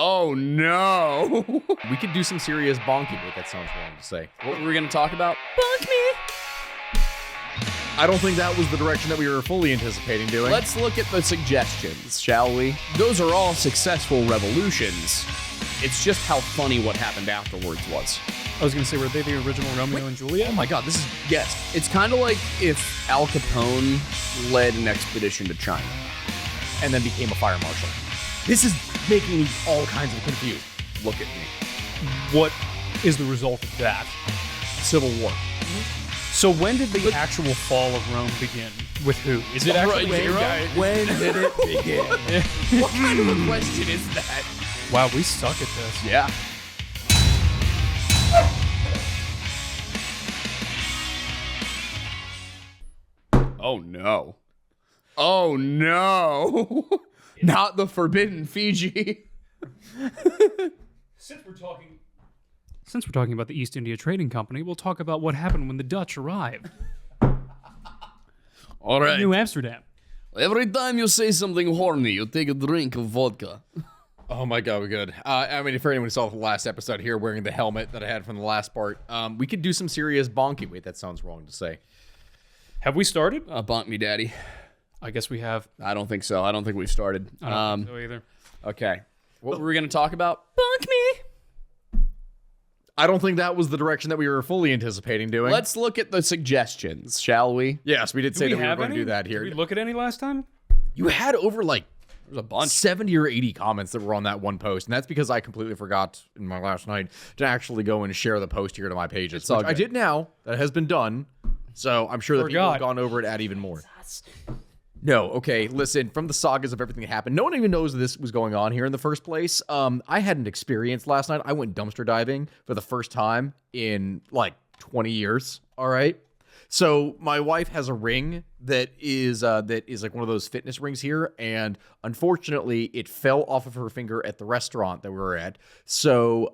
Oh no. We could do some serious bonking. Wait, that sounds wrong to say. What were we gonna talk about? Bonk me! I don't think that was the direction that we were fully anticipating doing. Let's look at the suggestions, shall we? Those are all successful revolutions. It's just how funny what happened afterwards was. I was going to say, were they the original Romeo and Juliet? Oh my god, this is... Yes, it's kind of like if Al Capone led an expedition to China. And then became a fire marshal. This is making me all kinds of confused. Look at me. What is the result of that? Civil War. So when did the actual fall of Rome begin? With who? Is it actually Nero? When did it begin? What kind of a question is that? Wow, we suck at this. Yeah. Oh no. Oh no. Not the forbidden Fiji. Since we're talking about the East India Trading Company, we'll talk about what happened when the Dutch arrived. All right. New Amsterdam. Every time you say something horny, you take a drink of vodka. Oh my god, we're good. I mean, for anyone who saw the last episode here wearing the helmet that I had from the last part, we could do some serious bonking. Wait, that sounds wrong to say. Have we started? Bonk me, daddy. I guess we have. I don't think so. I don't think we've started. I don't think so either. Okay. What were we going to talk about? Bonk me! I don't think that was the direction that we were fully anticipating doing. Let's look at the suggestions, shall we? Yes, we did say that we were have going to any? do that here. Did we look at any last time? You had over like There's a bunch. 70 or 80 comments that were on that one post, and that's because I completely forgot in my last night to actually go and share the post here to my pages. all Which I good. did now. That has been done. So I'm sure that people Forgot. have gone over it at even more. No, okay, listen, from the sagas of everything that happened, no one even knows this was going on here in the first place. I had an experience last night. I went dumpster diving for the first time in like 20 years, all right? So my wife has a ring that is like one of those fitness rings here, and unfortunately, it fell off of her finger at the restaurant that we were at. So,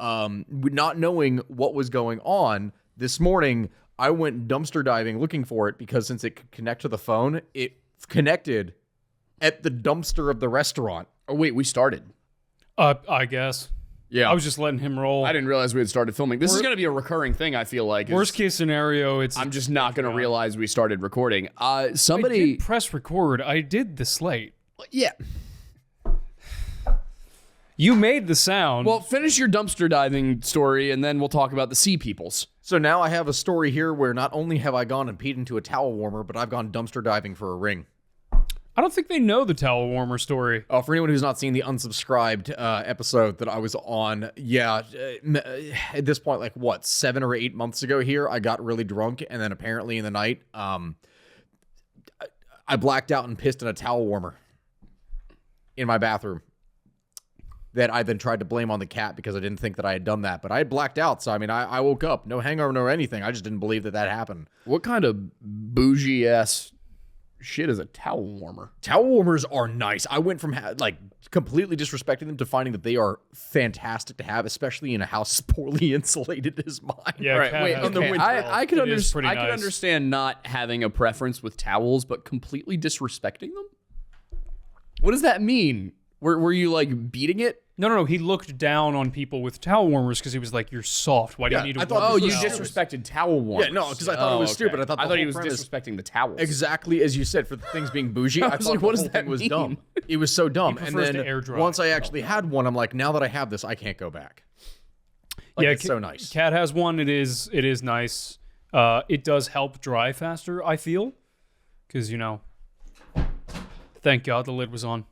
not knowing what was going on, this morning, I went dumpster diving looking for it because since it could connect to the phone, it connected at the dumpster of the restaurant. Oh, wait, we started. I guess. Yeah. I was just letting him roll. I didn't realize we had started filming. This is going to be a recurring thing, I feel like. Worst case scenario, it's... I'm just not going to realize we started recording. I Somebody... did press record. I did the slate. Yeah. You made the sound. Well, finish your dumpster diving story, and then we'll talk about the sea peoples. So now I have a story here where not only have I gone and peed into a towel warmer, but I've gone dumpster diving for a ring. I don't think they know the towel warmer story. Oh, for anyone who's not seen the unsubscribed episode that I was on, yeah, at this point, like, what, 7 or 8 months ago here, I got really drunk, and then apparently in the night, I blacked out and pissed in a towel warmer in my bathroom that I then tried to blame on the cat because I didn't think that I had done that. But I had blacked out, so, I mean, I woke up, no hangover, no anything. I just didn't believe that happened. What kind of bougie-ass shit is a towel warmer? Towel warmers are nice. I went from completely disrespecting them to finding that they are fantastic to have, especially in a house as poorly insulated as mine. Yeah, All right, Cat wait, has okay. one. I could It is pretty I could nice. understand not having a preference with towels, but completely disrespecting them? What does that mean? Were you like beating it? No. He looked down on people with towel warmers because he was like, "You're soft. Why do Yeah, you need to?" I thought warm Oh, this you was- disrespected towel warmers. Yeah, no, because I thought it was stupid. I thought the he whole was premise- disrespecting the towels. Exactly as you said, for the things being bougie, I was thought like, the what whole does that thing was mean? dumb. It was so dumb. And prefers then to air dry. once I actually had one, I'm like, now that I have this, I can't go back. Like, yeah, it's so nice. Cat has one. It is nice. It does help dry faster, I feel, because thank God the lid was on.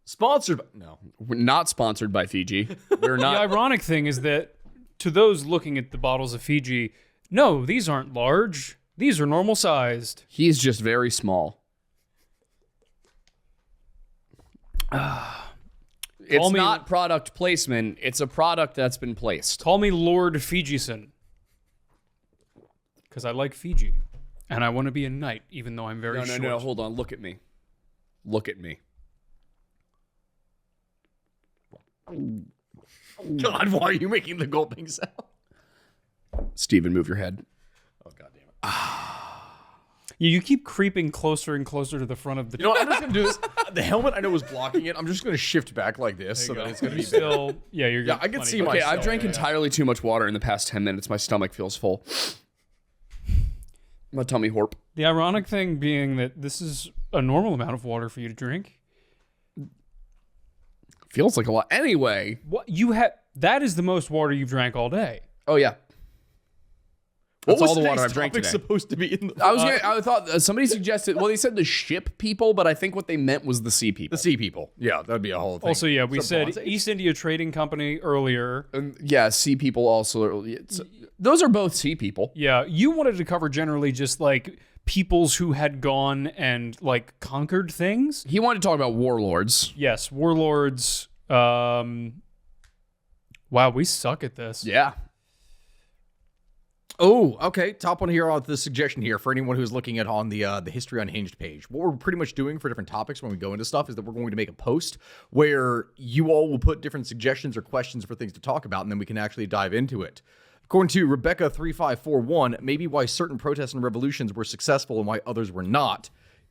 Sponsored by... No. We're not sponsored by Fiji. We're The not. ironic thing is that to those looking at the bottles of Fiji, no, these aren't large. These are normal sized. He's just very small. It's Call me- not product placement. It's a product that's been placed. Call me Lord Fijison. Because I like Fiji. And I want to be a knight, even though I'm very No, short. hold on. Look at me. Look at me. God, why are you making the gulping sound? Steven, move your head. Oh, God damn it. You keep creeping closer and closer to the front of the. You know what, I'm just gonna do this. The helmet I know is blocking it. I'm just gonna shift back like this so that it's gonna be still. Yeah, you're. Yeah, I can see my. Okay, I've drank entirely too much water in the past 10 minutes. My stomach feels full. My tummy horp. The ironic thing being that this is a normal amount of water for you to drink. Feels like a lot. Anyway. What you have? That is the most water you've drank all day. Oh, yeah. What That's was all the water today's I've drank topic today. supposed to be in the I thought somebody suggested, well, they said the ship people, but I think what they meant was the sea people. sea people? Yeah, that'd be a whole thing. Also, yeah, we Some said Bronze Age? East India Trading Company earlier. Yeah, sea people also. Those are both sea people. Yeah, you wanted to cover generally just like peoples who had gone and like conquered things. He wanted to talk about warlords. Yes, warlords. Wow, we suck at this. Yeah. Oh, okay. Top one here on the suggestion here for anyone who's looking at on the History Unhinged page. What we're pretty much doing for different topics when we go into stuff is that we're going to make a post where you all will put different suggestions or questions for things to talk about, and then we can actually dive into it. According to Rebecca3541, maybe why certain protests and revolutions were successful and why others were not.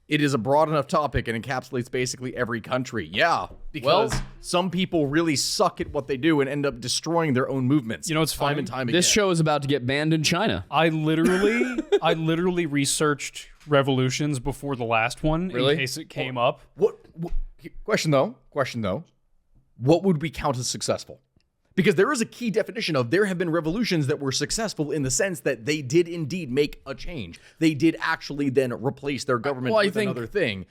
It is a broad enough topic and encapsulates basically every country. Yeah, because some people really suck at what they do and end up destroying their own movements. You know what's time funny? and time again. This show is about to get banned in China. I literally researched revolutions before the last one Really? in case it came up. What question though? What would we count as successful? Because there is a key definition of there have been revolutions that were successful in the sense that they did indeed make a change. They did actually then replace their government with another thing.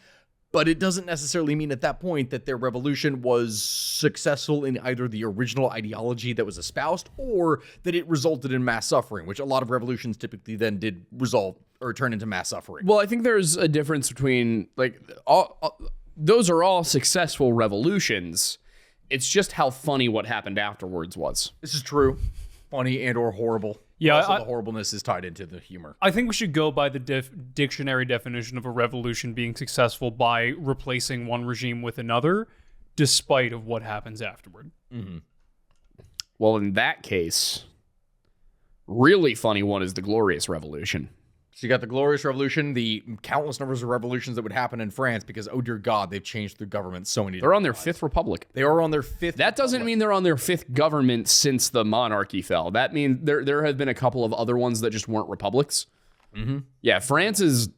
But it doesn't necessarily mean at that point that their revolution was successful in either the original ideology that was espoused or that it resulted in mass suffering, which a lot of revolutions typically then did result or turn into mass suffering. Well, I think there's a difference between, like, those are all successful revolutions. It's just how funny what happened afterwards was. This is true. Funny and or horrible. Yeah, Also, the horribleness is tied into the humor. I think we should go by the dictionary definition of a revolution being successful by replacing one regime with another, despite of what happens afterward. Mm-hmm. Well, in that case, really funny one is the Glorious Revolution. So you got the Glorious Revolution, the countless numbers of revolutions that would happen in France because, oh dear God, they've changed their government so many They're on different their times. fifth republic. They are on their fifth. That doesn't mean they're on their fifth government since the monarchy fell. That means there have been a couple of other ones that just weren't republics. Mm-hmm. Yeah, France is...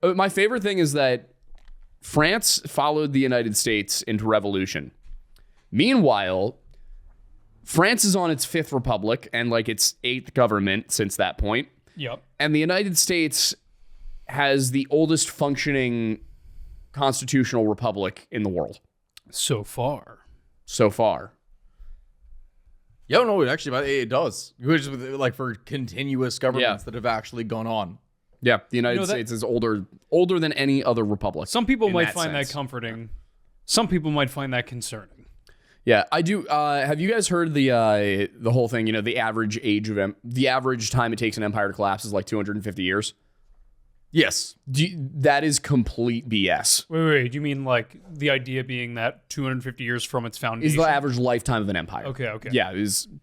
my favorite thing is that France followed the United States into revolution. Meanwhile, France is on its fifth republic and like its eighth government since that point. Yep. And the United States has the oldest functioning constitutional republic in the world. So far. So far. Yeah, no, actually, it does. Which is like for continuous governments that have actually gone on. Yeah, the United States is older than any other republic. Some people might that find sense. that comforting. Some people might find that concerning. Yeah, I do. Have you guys heard the whole thing? You know, the average age of the average time it takes an empire to collapse is like 250 years. Yes, that is complete BS. Wait. Do you mean like the idea being that 250 years from its foundation Is the average lifetime of an empire? Okay. Yeah, it is. I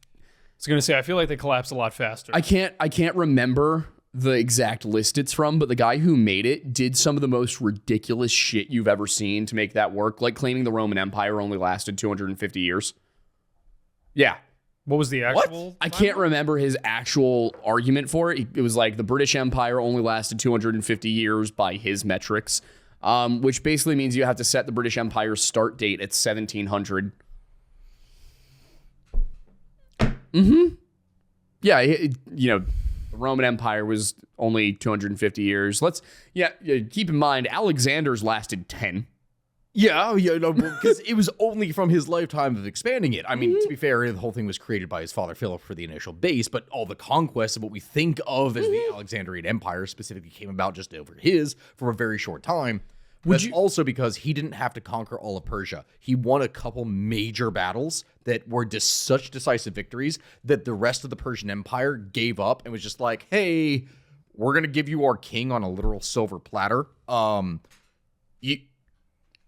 was gonna say I feel like they collapse a lot faster. I can't remember the exact list it's from, but the guy who made it did some of the most ridiculous shit you've ever seen to make that work, like claiming the Roman Empire only lasted 250 years. Yeah. What was the actual? I can't remember his actual argument for it. It was like the British Empire only lasted 250 years by his metrics, which basically means you have to set the British Empire's start date at 1700. Mm-hmm. Yeah, the Roman Empire was only 250 years. Keep in mind, Alexander's lasted 10. Yeah, no, because it was only from his lifetime of expanding it. I mean, to be fair, the whole thing was created by his father Philip for the initial base, but all the conquests of what we think of as the Alexandrian Empire specifically came about just over his for a very short time. That's also because he didn't have to conquer all of Persia. He won a couple major battles that were such decisive victories that the rest of the Persian Empire gave up and was just like, hey, we're going to give you our king on a literal silver platter.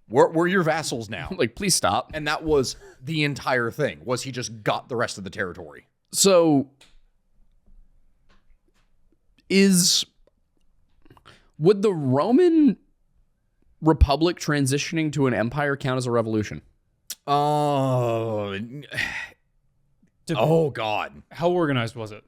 We're your vassals now. Like, please stop. And that was the entire thing, was he just got the rest of the territory. So, Would the Roman Republic transitioning to an empire count as a revolution? Oh, oh God. How organized was it?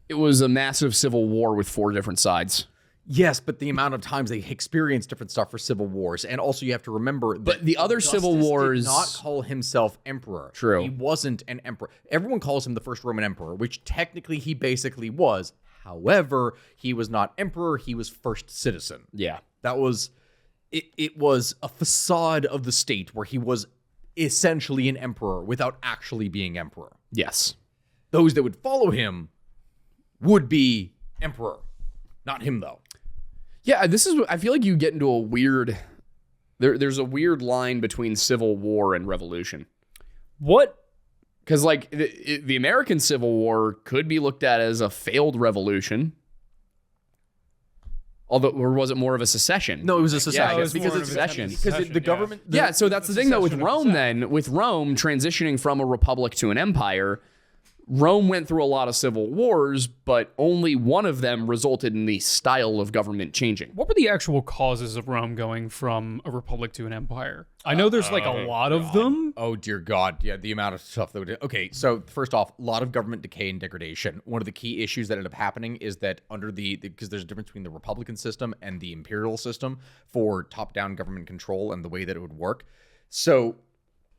It was a massive civil war with 4 different sides. Yes, but the amount of times they experienced different stuff for civil wars, and also you have to remember that But the other Augustus civil wars did not call himself emperor. True. He wasn't an emperor. Everyone calls him the first Roman emperor, which technically he basically was. However, he was not emperor, he was first citizen. Yeah. That was it was a facade of the state where he was essentially an emperor without actually being emperor. Yes. Those that would follow him would be emperor. Not him though. Yeah, I feel like you get into a weird there's a weird line between civil war and revolution. What? Because, like, the American Civil War could be looked at as a failed revolution. Although, or was it more of a secession? No, it was a secession. Yeah, I guess It was because more it's of a secession. secession, The government... Yeah, so that's the thing, though, with secession of Rome, the then. With Rome transitioning from a republic to an empire, Rome went through a lot of civil wars, but only one of them resulted in the style of government changing. What were the actual causes of Rome going from a republic to an empire? I know there's like a lot of them. Oh, dear God. Yeah, the amount of stuff that would... Okay, so first off, a lot of government decay and degradation. One of the key issues that ended up happening is that under because there's a difference between the Republican system and the Imperial system for top-down government control and the way that it would work. So...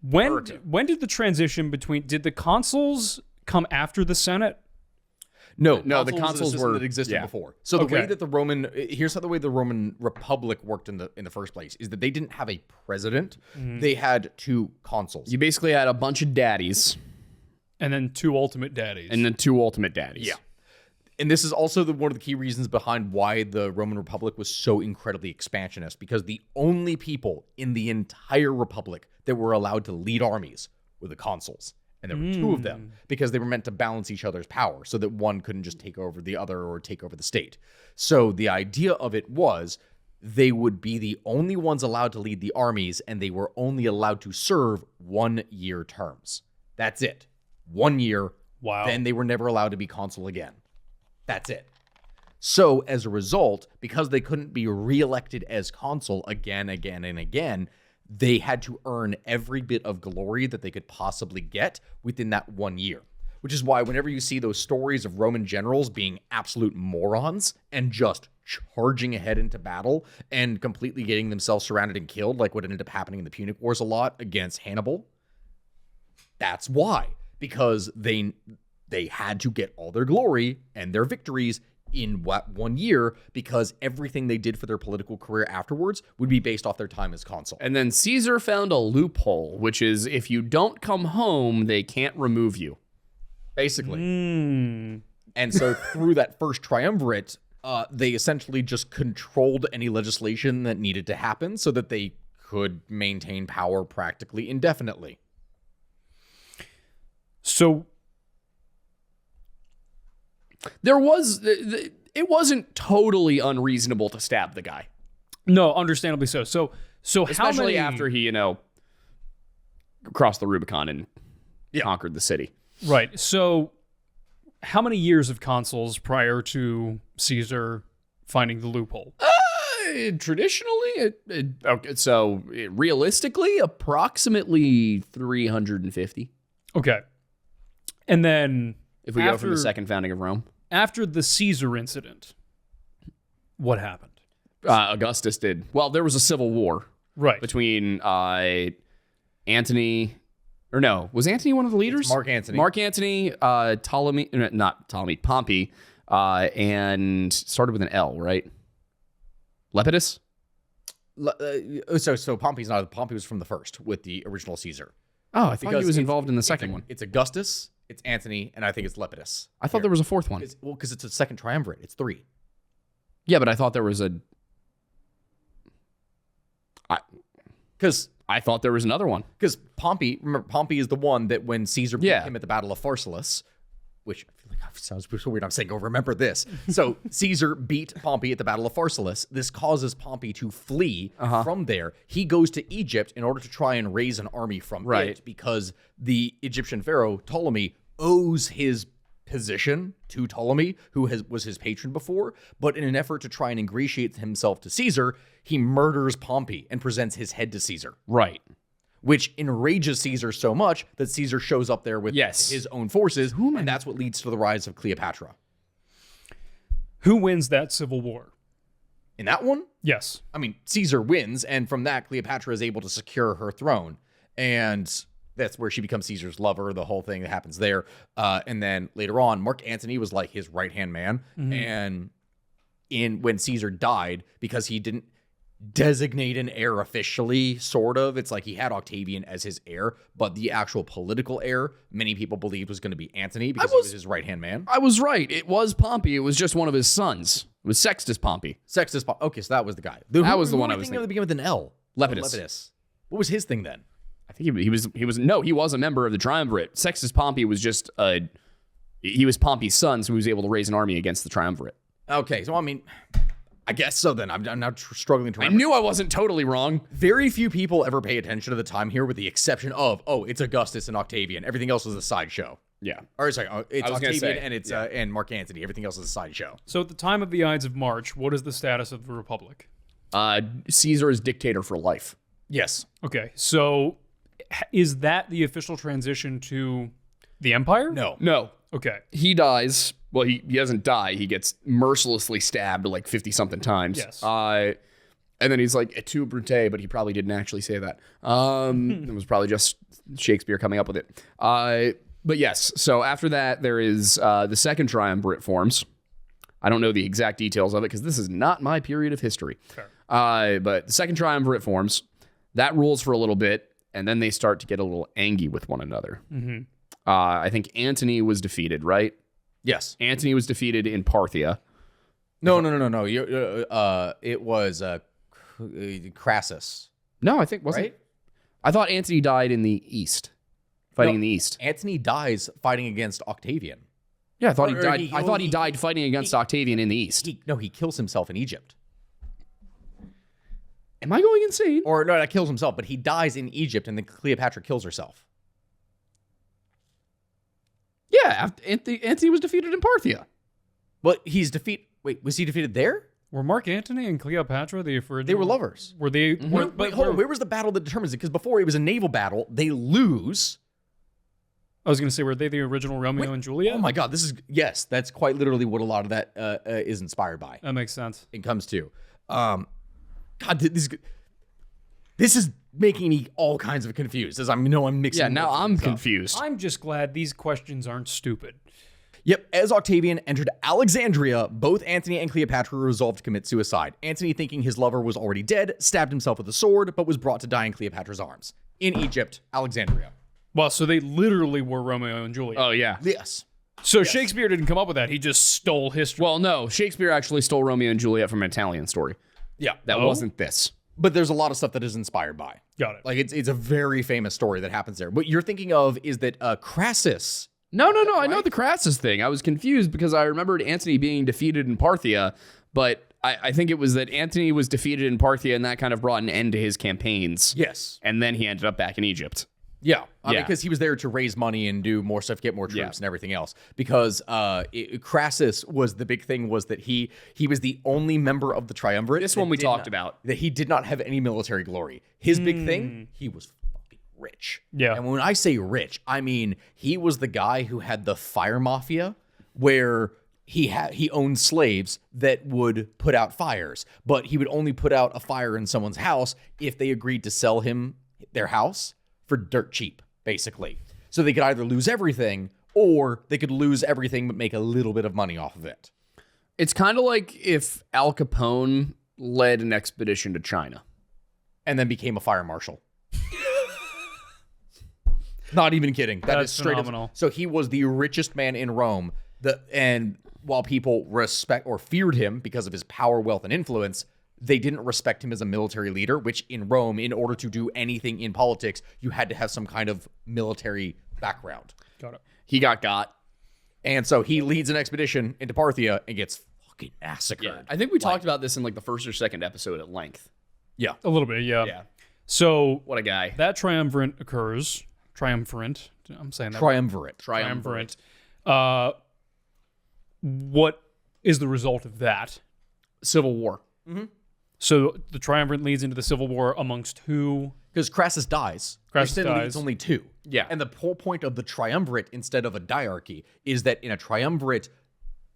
When did the transition between... Did the consuls come after the Senate? No, the consuls system were that existed yeah. before. So the Okay. way that the Roman here's how the way the Roman Republic worked in the first place is that they didn't have a president; they had 2 consuls. You basically had a bunch of daddies And then 2 ultimate daddies. and then 2 ultimate daddies. Yeah. And this is also one of the key reasons behind why the Roman Republic was so incredibly expansionist, because the only people in the entire Republic that were allowed to lead armies were the consuls. And there were 2 of them because they were meant to balance each other's power so that one couldn't just take over the other or take over the state. So the idea of it was they would be the only ones allowed to lead the armies, and they were only allowed to serve 1-year terms. That's it. 1 year. Wow. Then they were never allowed to be consul again. That's it. So as a result, because they couldn't be reelected as consul again, and again, they had to earn every bit of glory that they could possibly get within that 1 year. Which is why whenever you see those stories of Roman generals being absolute morons and just charging ahead into battle and completely getting themselves surrounded and killed, like what ended up happening in the Punic Wars a lot against Hannibal, that's why. Because they had to get all their glory and their victories in 1 year, because everything they did for their political career afterwards would be based off their time as consul. And then Caesar found a loophole, which is if you don't come home, they can't remove you. Basically. And so through that first triumvirate, they essentially just controlled any legislation that needed to happen so that they could maintain power practically indefinitely. So It wasn't totally unreasonable to stab the guy. no, understandably so. So how Especially many after he, crossed the Rubicon and conquered the city. Right. So how many years of consuls prior to Caesar finding the loophole? Traditionally, realistically, approximately 350. Okay. And then If we go from the second founding of Rome. after the Caesar incident, what happened? Augustus did. Well, there was a civil war Right. between Antony, or no, was Antony one of the leaders? Mark Antony. Mark Antony, Ptolemy, not Ptolemy, Pompey, and started with an L, right? Lepidus? So Pompey was from the first with the original Caesar. Oh, I thought he Because was it's- involved in the second one. It's Augustus, it's Antony, and I think it's Lepidus. I thought there was a fourth one. Because it's a second triumvirate. It's 3. Yeah, but I thought there was a. Because I thought there was another one. Pompey is the one that when Caesar beat Yeah. him at the Battle of Pharsalus, which I feel like sounds so weird. I'm saying, oh, remember this. So Caesar beat Pompey at the Battle of Pharsalus. This causes Pompey to flee from there. He goes to Egypt in order to try and raise an army from Right. it, because the Egyptian pharaoh Ptolemy owes his position to Ptolemy, who was his patron before, but in an effort to try and ingratiate himself to Caesar, he murders Pompey and presents his head to Caesar. Right. Which enrages Caesar so much that Caesar shows up there with his own forces, and that's what leads to the rise of Cleopatra. Who wins that civil war? In that one, Yes. I mean, Caesar wins, and from that, Cleopatra is able to secure her throne. And that's where she becomes Caesar's lover, the whole thing that happens there. And then later on, Mark Antony was like his right-hand man. And when Caesar died, because he didn't designate an heir officially, sort of, it's like he had Octavian as his heir, but the actual political heir, many people believed was going to be Antony because he was his right-hand man. I was right. It was Pompey. It was just one of his sons. It was Sextus Pompey. Sextus Pompey. Okay, so that was the guy. That was the one I was thinking. That began with an L. Lepidus. What was his thing then? I think he was a member of the Triumvirate. Sextus Pompey was just he was Pompey's son, so he was able to raise an army against the Triumvirate. Okay, so I mean, I guess so then. I'm now struggling to I remember. knew I wasn't totally wrong. Very few people ever pay attention to the time here, with the exception of, it's Augustus and Octavian. Everything else is a sideshow. Yeah. Or sorry, it's Octavian say, and it's and Mark Antony. Everything else is a sideshow. So at the time of the Ides of March, what is the status of the Republic? Caesar is dictator for life. Yes. Okay, so is that the official transition to the Empire? No. Okay. He dies. Well, he doesn't die. He gets mercilessly stabbed like 50-something times. Yes. And then he's like, et tu, Brute, but he probably didn't actually say that. It was probably just Shakespeare coming up with it. But yes, so after that, there is the second triumvirate forms. I don't know the exact details of it because this is not my period of history. Fair. But the second triumvirate forms. That rules for a little bit, and then they start to get a little angry with one another. Mm-hmm. I think Antony was defeated, right? Yes. Antony was defeated in Parthia. No. It was Crassus. No, I think wasn't. Right? I thought Antony died in the east, fighting in the east. Antony dies fighting against Octavian. Yeah, I thought he Or died. he- I thought he he- died fighting against Octavian in the east. He kills himself in Egypt. Am I going insane? Or no, not kills himself, but he dies in Egypt, and then Cleopatra kills herself. Yeah, Antony was defeated in Parthia. But he's Wait, was he defeated there? Were Mark Antony and Cleopatra the original? They were lovers. Were they? Wait, hold on. Where was the battle that determines it? Because before it was a naval battle, they lose. I was going to say, were they the original Romeo and Juliet? Oh my God, yes, that's quite literally what a lot of that is inspired by. That makes sense. It comes to. God, this is making me all kinds of confused, as I'm mixing. Yeah, now I'm things up. confused. I'm just glad these questions aren't stupid. Yep, as Octavian entered Alexandria, both Antony and Cleopatra resolved to commit suicide. Antony, thinking his lover was already dead, stabbed himself with a sword, but was brought to die in Cleopatra's arms. In Egypt, Alexandria. Well, so they literally were Romeo and Juliet. Oh yeah. Yes. So Shakespeare didn't come up with that. He just stole history. Well, no, Shakespeare actually stole Romeo and Juliet from an Italian story. Yeah. That wasn't this. But there's a lot of stuff that is inspired by. Got it. Like, it's a very famous story that happens there. What you're thinking of is that Crassus... No. I know the Crassus thing. I was confused because I remembered Antony being defeated in Parthia, but I think it was that Antony was defeated in Parthia and that kind of brought an end to his campaigns. Yes. And then he ended up back in Egypt. Yeah. Yeah. Because he was there to raise money and do more stuff, get more troops and everything else. Because Crassus was the big thing, was that he was the only member of the Triumvirate. This one we talked about. That he did not have any military glory. His big thing, he was fucking rich. Yeah. And when I say rich, I mean he was the guy who had the fire mafia, where he owned slaves that would put out fires, but he would only put out a fire in someone's house if they agreed to sell him their house for dirt cheap, basically. So they could either lose everything, or they could lose everything but make a little bit of money off of it. It's kind of like if Al Capone led an expedition to China. And then became a fire marshal. Not even kidding. That That's is straight phenomenal. up. So he was the richest man in Rome. And while people respect or feared him because of his power, wealth, and influence, they didn't respect him as a military leader, which in Rome, in order to do anything in politics, you had to have some kind of military background. Got it. He got. And so he leads an expedition into Parthia and gets fucking massacred. Yeah. I think we talked about this in like the first or second episode at length. Yeah. A little bit, yeah. Yeah. So What a guy. that triumvirate occurs. Triumvirate. I'm saying that. Triumvirate. Triumvirate. what is the result of that? Civil War. So the Triumvirate leads into the Civil War amongst who? Because Crassus dies. Crassus Instead, dies. it's only 2. Yeah. And the whole point of the Triumvirate instead of a diarchy is that in a Triumvirate,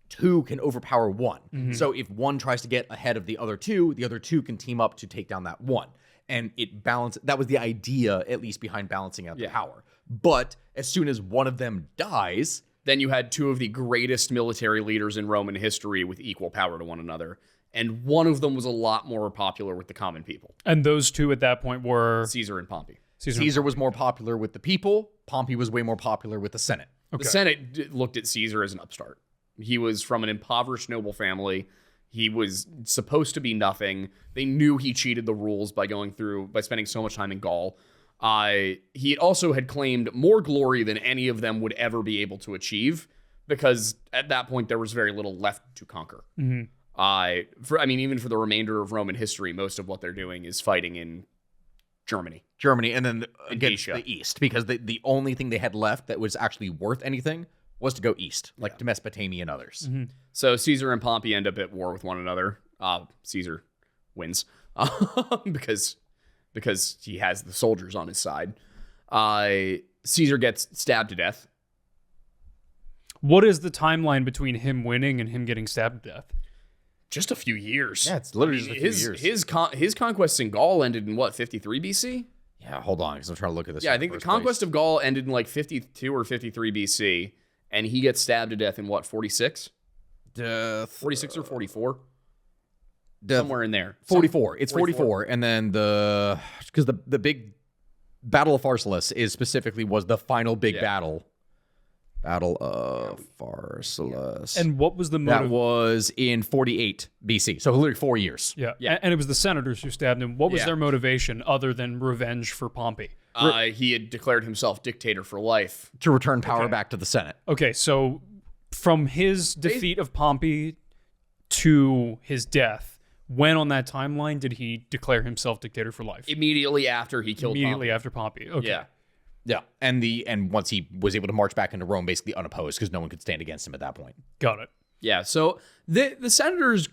2 can overpower 1. So if 1 tries to get ahead of the other 2 can team up to take down that 1. And it balances. That was the idea, at least, behind balancing out the power. But as soon as one of them dies, Then you had 2 of the greatest military leaders in Roman history with equal power to one another. And one of them was a lot more popular with the common people. And those two at that point were Caesar and Pompey. Caesar was more popular with the people. Pompey was way more popular with the Senate. The Senate looked at Caesar as an upstart. He was from an impoverished noble family. He was supposed to be nothing. They knew he cheated the rules by spending so much time in Gaul. He also had claimed more glory than any of them would ever be able to achieve, because at that point there was very little left to conquer. Even for the remainder of Roman history, most of what they're doing is fighting in Germany. And then against Asia. the East, because the only thing they had left that was actually worth anything was to go east, like to Mesopotamia and others. So Caesar and Pompey end up at war with one another. Caesar wins because he has the soldiers on his side. Caesar gets stabbed to death. What is the timeline between him winning and him getting stabbed to death? Just a few years. Yeah, it's literally just a few years. His conquests in Gaul ended in what, 53 BC? Yeah, hold on, because I'm trying to look at this. Yeah, I think the conquest of Gaul ended in like 52 or 53 BC, and he gets stabbed to death in what, 46? 46 or 44? Somewhere in there. 44. It's 44. And then because the big Battle of Pharsalus was the final big battle. Battle of Pharsalus. And what was the motive? That was in 48 BC. So literally 4 years. Yeah. And it was the senators who stabbed him. What was their motivation other than revenge for Pompey? He had declared himself dictator for life. To return power back to the Senate. Okay, so from his defeat of Pompey to his death, when on that timeline did he declare himself dictator for life? Immediately after he killed Immediately Pompey. after Pompey. Okay. Yeah. Yeah. And once he was able to march back into Rome basically unopposed, because no one could stand against him at that point. Got it. Yeah, so the senators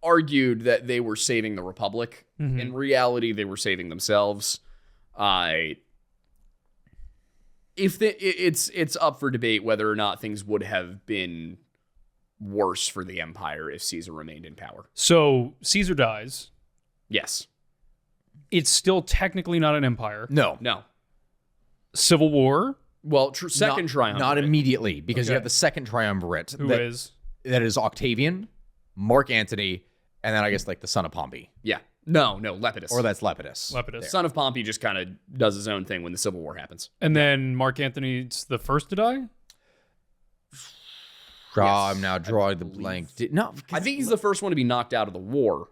argued that they were saving the Republic. In reality, they were saving themselves. It's up for debate whether or not things would have been worse for the empire if Caesar remained in power. So Caesar dies. Yes. It's still technically not an empire. No. Civil War. Well, second triumvirate. Not immediately, because you Okay. have the second triumvirate. Who is? That is Octavian, Mark Antony, and then I guess like the son of Pompey. Yeah. No, Lepidus. Or that's Lepidus. Lepidus. Son of Pompey just kind of does his own thing when the Civil War happens. And then Mark Antony's the first to die? I'm now drawing the blank. I think he's the first one to be knocked out of the war.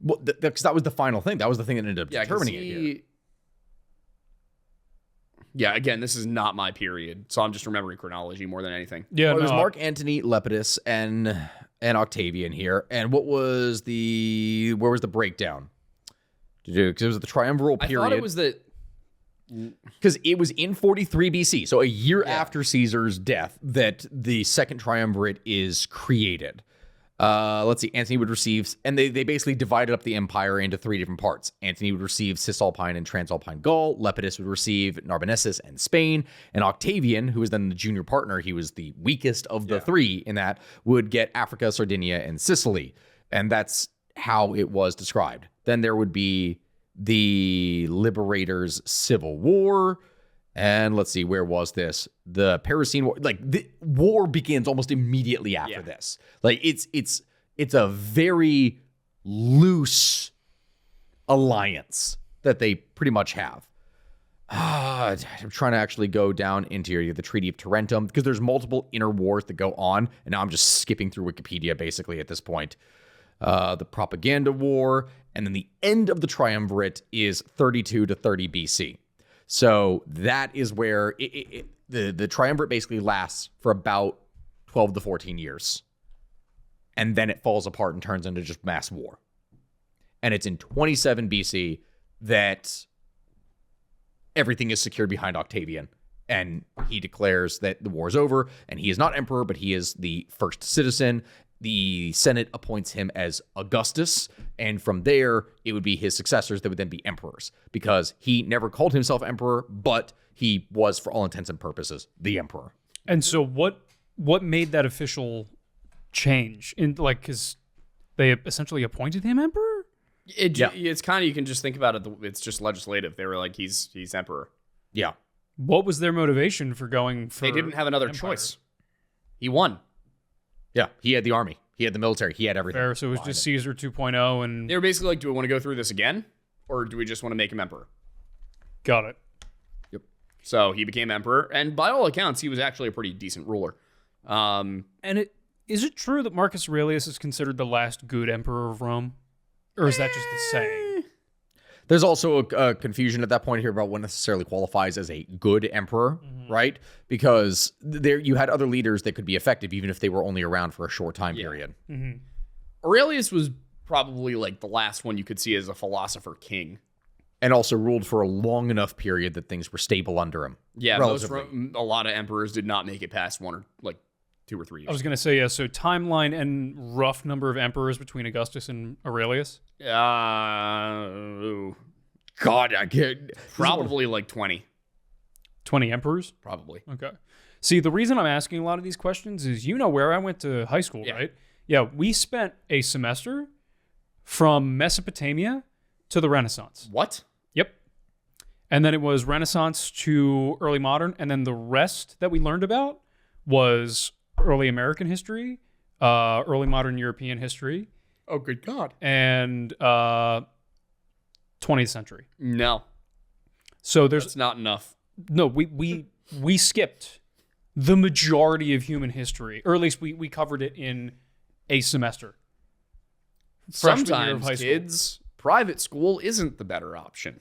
Well, because that was the final thing. That was the thing that ended up determining it here. Yeah, again, this is not my period, so I'm just remembering chronology more than anything. Yeah, Well, it was Mark Antony, Lepidus, and Octavian here. And where was the breakdown? Because it was the triumviral period. I thought it was because it was in 43 BC, so a year after Caesar's death, that the second triumvirate is created. Let's see. Antony would receive, and they basically divided up the empire into 3 different parts. Antony would receive Cisalpine and Transalpine Gaul. Lepidus would receive Narbonensis and Spain. And Octavian, who was then the junior partner, he was the weakest of the 3 in that, would get Africa, Sardinia, and Sicily. And that's how it was described. Then there would be the Liberators' Civil War. And let's see, where was this? The Parisine War. Like, the war begins almost immediately after this. Like, it's a very loose alliance that they pretty much have. I'm trying to actually go down into here, the Treaty of Tarentum, because there's multiple inner wars that go on, and now I'm just skipping through Wikipedia basically at this point. The Propaganda War, and then the end of the Triumvirate is 32 to 30 BC. So that is where the Triumvirate basically lasts for about 12 to 14 years. And then it falls apart and turns into just mass war. And it's in 27 BC that everything is secured behind Octavian. And he declares that the war is over, and he is not emperor, but he is the first citizen. The Senate appoints him as Augustus, and from there, it would be his successors that would then be emperors, because he never called himself emperor, but he was, for all intents and purposes, the emperor. And so what made that official change? Because they essentially appointed him emperor? It's kind of, you can just think about it, it's just legislative. They were like, he's emperor. Yeah. What was their motivation for going for They didn't have another empire? choice. He won. Yeah, he had the army. He had the military. He had everything. Fair, so it was just Caesar 2.0 and... They were basically like, do we want to go through this again? Or do we just want to make him emperor? Got it. Yep. So he became emperor, and by all accounts, he was actually a pretty decent ruler. And is it true that Marcus Aurelius is considered the last good emperor of Rome? Or is that just the saying? There's also a confusion at that point here about what necessarily qualifies as a good emperor, right? Because there you had other leaders that could be effective even if they were only around for a short time period. Aurelius was probably like the last one you could see as a philosopher king. And also ruled for a long enough period that things were stable under him. Yeah, relatively. a lot of emperors did not make it past 2 or 3 years. I was going to say, yeah, so timeline and rough number of emperors between Augustus and Aurelius? God, I can't. Probably like 20. 20 emperors? Probably. Okay. See, the reason I'm asking a lot of these questions is you know where I went to high school, Yeah. right? Yeah, we spent a semester from Mesopotamia to the Renaissance. What? Yep. And then it was Renaissance to early modern, and then the rest that we learned about was early American history, early modern European history, Oh, good God. and 20th century. No, So there's that's not enough. no we skipped the majority of human history, or at least we covered it in a semester. Freshman year of Sometimes, high school. kids, private school isn't the better option.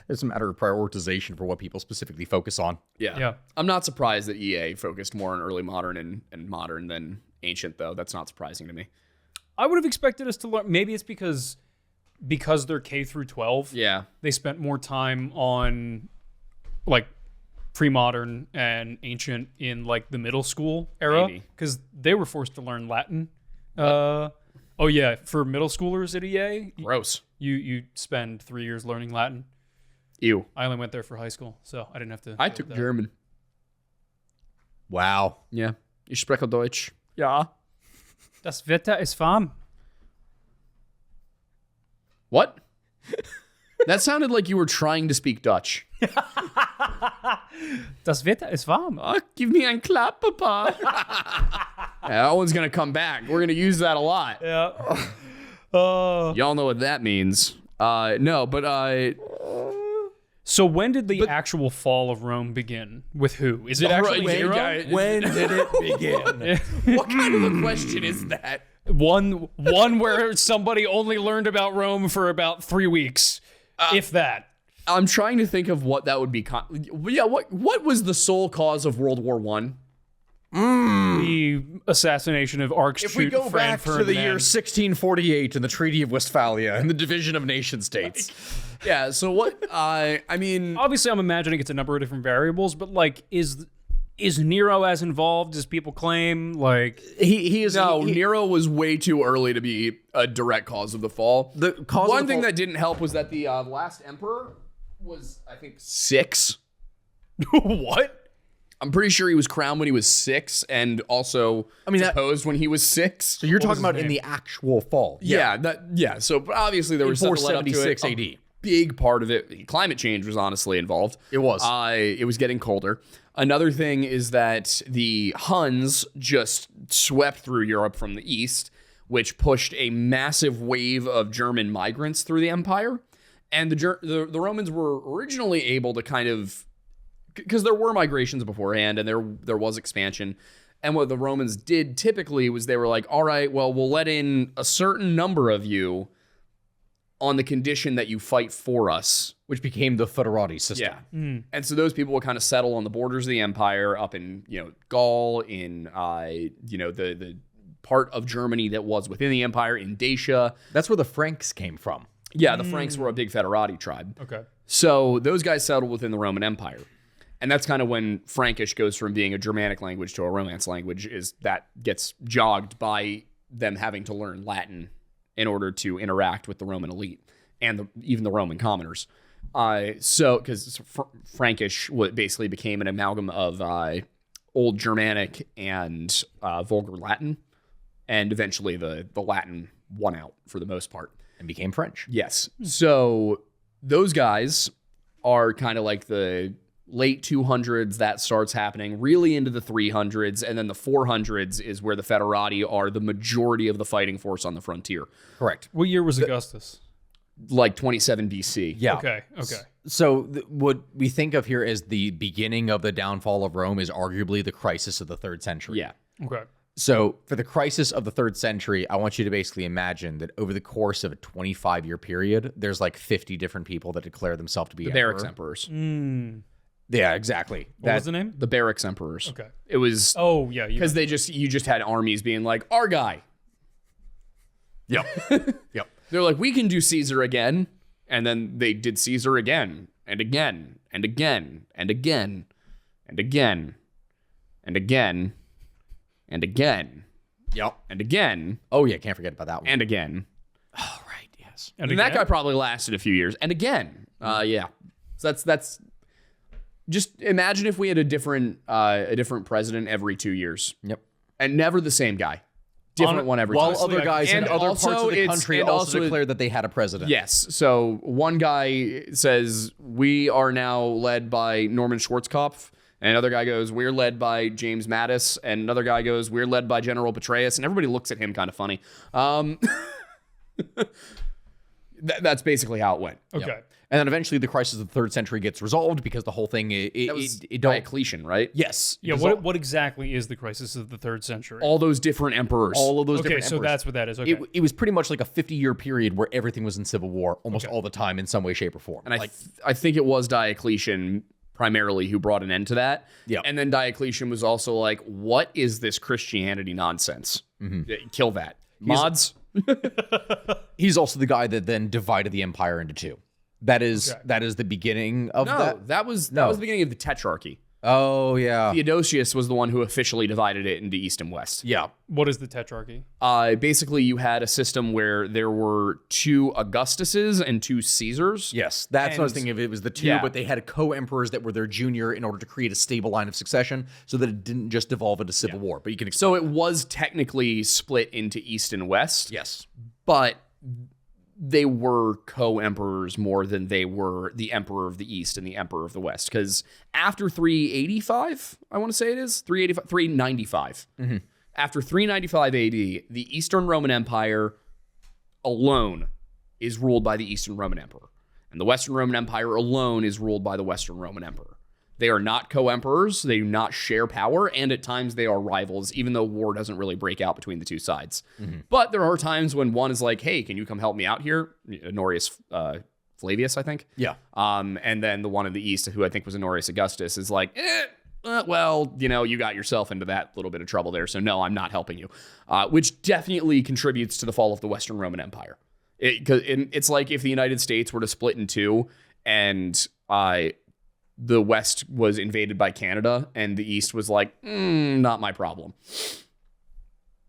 It's a matter of prioritization for what people specifically focus on. Yeah. I'm not surprised that EA focused more on early modern and modern than ancient, though. That's not surprising to me. I would have expected us to learn. Maybe it's because they're K through 12. Yeah. They spent more time on like pre-modern and ancient in like the middle school era Maybe. because they were forced to learn Latin. Oh yeah, for middle schoolers at EA, Gross. you spend 3 years learning Latin. Ew. I only went there for high school, so I didn't have to. I deal took with that. German. Wow. Yeah. Ich spreche Deutsch. Ja. Das Wetter ist warm. What? That sounded like you were trying to speak Dutch. Das Wetter ist warm. Give me ein clap, Papa. Yeah, that one's going to come back. We're going to use that a lot. Yeah. Y'all know what that means. No, but So when did the actual fall of Rome begin? With who? Is it actually Nero? When did it begin? what kind of a question is that? One where somebody only learned about Rome for about 3 weeks, if that. I'm trying to think of what that would be. What was the sole cause of World War I? The assassination of Archduke If we go back Franz to the year Ferdinand. 1648 and the Treaty of Westphalia and the division of nation states. Yeah. So what? I mean, Obviously, I'm imagining it's a number of different variables, but like, is Nero as involved as people claim? Like, He is Nero was way too early to be a direct cause of the fall. The cause of One the thing fall- that didn't help was that the last emperor was, I think, 6. what? I'm pretty sure he was crowned when he was 6, and also deposed when he was 6. So you're was talking his about name? in the actual fall. Yeah. So but obviously there was stuff that led up to it. 476 AD. Big part of it, climate change was honestly involved. It was. It was getting colder. Another thing is that the Huns just swept through Europe from the east, which pushed a massive wave of German migrants through the empire. And the Romans were originally able to kind of, because there were migrations beforehand and there was expansion. And what the Romans did typically was they were like, all right, well, we'll let in a certain number of you on the condition that you fight for us. Which became the Foederati system. Yeah. And so those people would kind of settle on the borders of the empire up in, Gaul, in, the part of Germany that was within the empire, in Dacia. That's where the Franks came from. Yeah, the Franks were a big Foederati tribe. Okay. So those guys settled within the Roman Empire. And that's kind of when Frankish goes from being a Germanic language to a Romance language, is that gets jogged by them having to learn Latin in order to interact with the Roman elite and even the Roman commoners. So, because Frankish basically became an amalgam of Old Germanic and Vulgar Latin, and eventually the Latin won out for the most part. And became French. Yes. So those guys are kind of like the late 200s that starts happening really into the 300s, and then the 400s is where the Federati are the majority of the fighting force on the frontier. Correct. What year was Augustus? Like 27 BC. Yeah. Okay. So what we think of here as the beginning of the downfall of Rome is arguably the crisis of the 3rd century. Yeah. Okay. So for the crisis of the 3rd century, I want you to basically imagine that over the course of a 25-year period, there's like 50 different people that declare themselves to be The Barracks Emperors. Yeah, exactly. What was the name? The Barracks Emperors. Okay. It was Oh, yeah. because you just had armies being like, our guy. Yep. Yep. They're like, we can do Caesar again. And then they did Caesar again and again and again and again and again and again and again Yep. and again Oh, yeah. Can't forget about that one. and again. Oh, right. Yes. And And that again? guy probably lasted a few years. And again. Yeah. So that's just imagine if we had a different president every 2 years. Yep. And never the same guy. Different one every While time. other guys in and other parts also of the it's- country and also also- declared that they had a president. Yes. So one guy says, we are now led by Norman Schwarzkopf. And another guy goes, we're led by James Mattis. And another guy goes, we're led by General Petraeus. And everybody looks at him kind of funny. That's basically how it went. Okay. And then eventually the crisis of the 3rd century gets resolved because the whole thing That was it don't. Diocletian, right? Yes. Yeah. Because What exactly is the crisis of the 3rd century? All those different emperors. all of those Okay, different so emperors. that's what that is. Okay. It was pretty much like a 50-year period where everything was in civil war almost all the time in some way, shape, or form. And I think it was Diocletian primarily who brought an end to that. Yep. And then Diocletian was also like, what is this Christianity nonsense? Kill that. Mods? He's also the guy that then divided the empire into two. That is the beginning of No, that. that was the beginning of the tetrarchy. Oh yeah. Theodosius was the one who officially divided it into East and West. Yeah. What is the tetrarchy? Basically, you had a system where there were 2 Augustuses and 2 Caesars. Yes, that's what I was thinking of. It was the two, Yeah. but they had co-emperors that were their junior in order to create a stable line of succession so that it didn't just devolve into civil war. But you can So it was technically split into East and West. yes. But they were co-emperors more than they were the emperor of the East and the emperor of the West. Because after 385, I want to say it is 395. After 395 AD, the Eastern Roman Empire alone is ruled by the Eastern Roman Emperor, and the Western Roman Empire alone is ruled by the Western Roman Emperor. They are not co-emperors. They do not share power, and at times they are rivals, even though war doesn't really break out between the two sides. But there are times when one is like, hey, can you come help me out here? Honorius Flavius, I think. Yeah. And then the one in the East, who I think was Honorius Augustus, is like, well, you got yourself into that little bit of trouble there, so no, I'm not helping you. Which definitely contributes to the fall of the Western Roman Empire. It's like if the United States were to split in two and the West was invaded by Canada and the East was like, not my problem.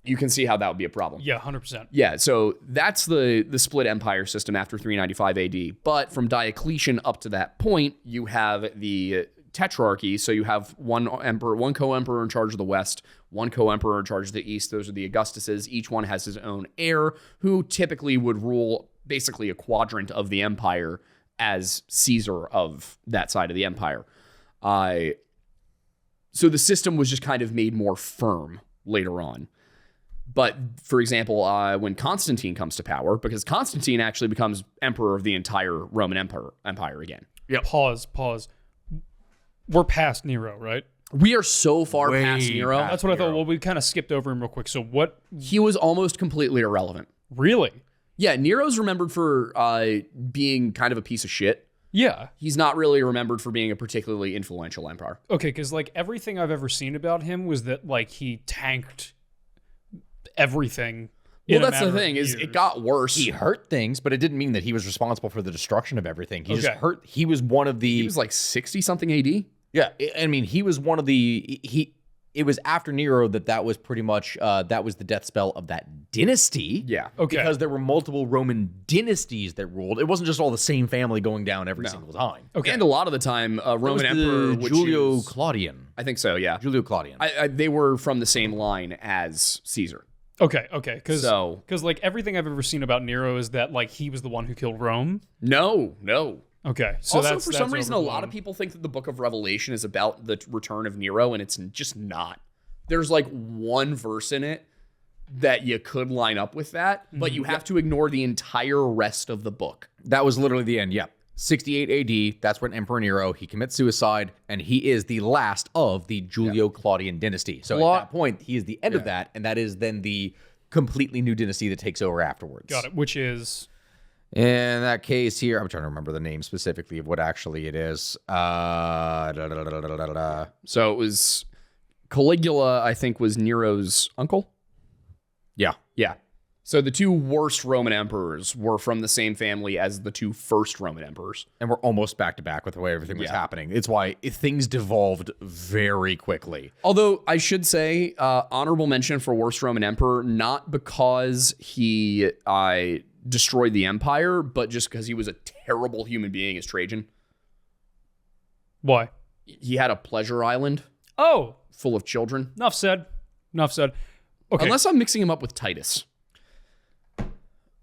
You can see how that would be a problem. Yeah, 100%. Yeah, so that's the split empire system after 395 AD. But from Diocletian up to that point, you have the tetrarchy. So you have one emperor, one co-emperor in charge of the West, one co-emperor in charge of the East. Those are the Augustuses. Each one has his own heir who typically would rule basically a quadrant of the empire as Caesar of that side of the empire. So the system was just kind of made more firm later on. But for example, when Constantine comes to power, because Constantine actually becomes emperor of the entire Roman Empire again. Yeah. Pause. We're past Nero, right? We are so far Way past Nero. past. That's what I thought. Nero. Well, we kind of skipped over him real quick. So what? He was almost completely irrelevant. Really? Yeah, Nero's remembered for being kind of a piece of shit. Yeah. He's not really remembered for being a particularly influential emperor. Okay, because like everything I've ever seen about him was that like he tanked everything. Well, in a that's the matter of thing, is years. it got worse. He hurt things, but it didn't mean that he was responsible for the destruction of everything. He just Okay. hurt. He was one of the. He was like 60-something AD. Yeah, I mean, he was one of the It was after Nero that was pretty much that was the death spell of that dynasty. Yeah. Okay. Because there were multiple Roman dynasties that ruled. It wasn't just all the same family going down every single time. Okay. And a lot of the time, Roman emperor would Julio choose- Claudian. I think so. Yeah. Julio Claudian. They were from the same line as Caesar. Okay. Because So- like everything I've ever seen about Nero is that like he was the one who killed Rome. No. Okay. So Also, that's, for some that's reason, a lot overblown. of people think that the Book of Revelation is about the return of Nero, and it's just not. There's like one verse in it that you could line up with that, but you have to ignore the entire rest of the book. That was literally the end. Yep. 68 AD. That's when Emperor Nero, he commits suicide, and he is the last of the Julio Claudian dynasty. So at that point, he is the end of that, and that is then the completely new dynasty that takes over afterwards. Got it. Which is In that case here, I'm trying to remember the name specifically of what actually it is. So it was Caligula, I think, was Nero's uncle. Yeah. Yeah. So the two worst Roman emperors were from the same family as the two first Roman emperors. And we're almost back to back with the way everything was happening. It's why things devolved very quickly. Although I should say, honorable mention for worst Roman emperor, not because he destroyed the empire, but just because he was a terrible human being, is Trajan. why? He had a pleasure island Oh, full of children. enough said. Okay. Unless I'm mixing him up with Titus.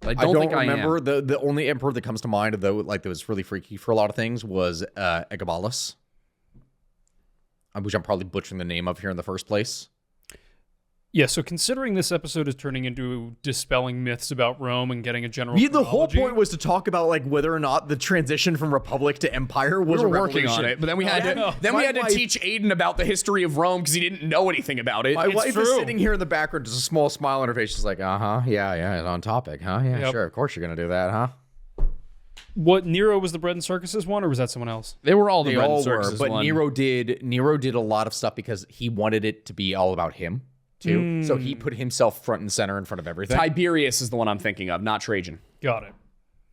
I I don't think remember. I am. The only emperor that comes to mind, though, like that was really freaky for a lot of things, was Egabalus, which I'm probably butchering the name of here in the first place. Yeah, so considering this episode is turning into dispelling myths about Rome and getting a general The whole chronology- point was to talk about like whether or not the transition from republic to empire was We were a working on revolution. it, but then we had I to know. then we My had to wife- teach Aiden about the history of Rome because he didn't know anything about it. My It's wife is true. sitting here in the background, just a small smile on her face. She's like, yeah, on topic, huh? Yeah, Yep. sure, of course you're gonna do that, huh? What, Nero was the bread and circuses one, or was that someone else? They were all the They bread and all were, circuses but one. Nero did a lot of stuff because he wanted it to be all about him too. So he put himself front and center in front of everything. Tiberius is the one I'm thinking of, not Trajan. Got it.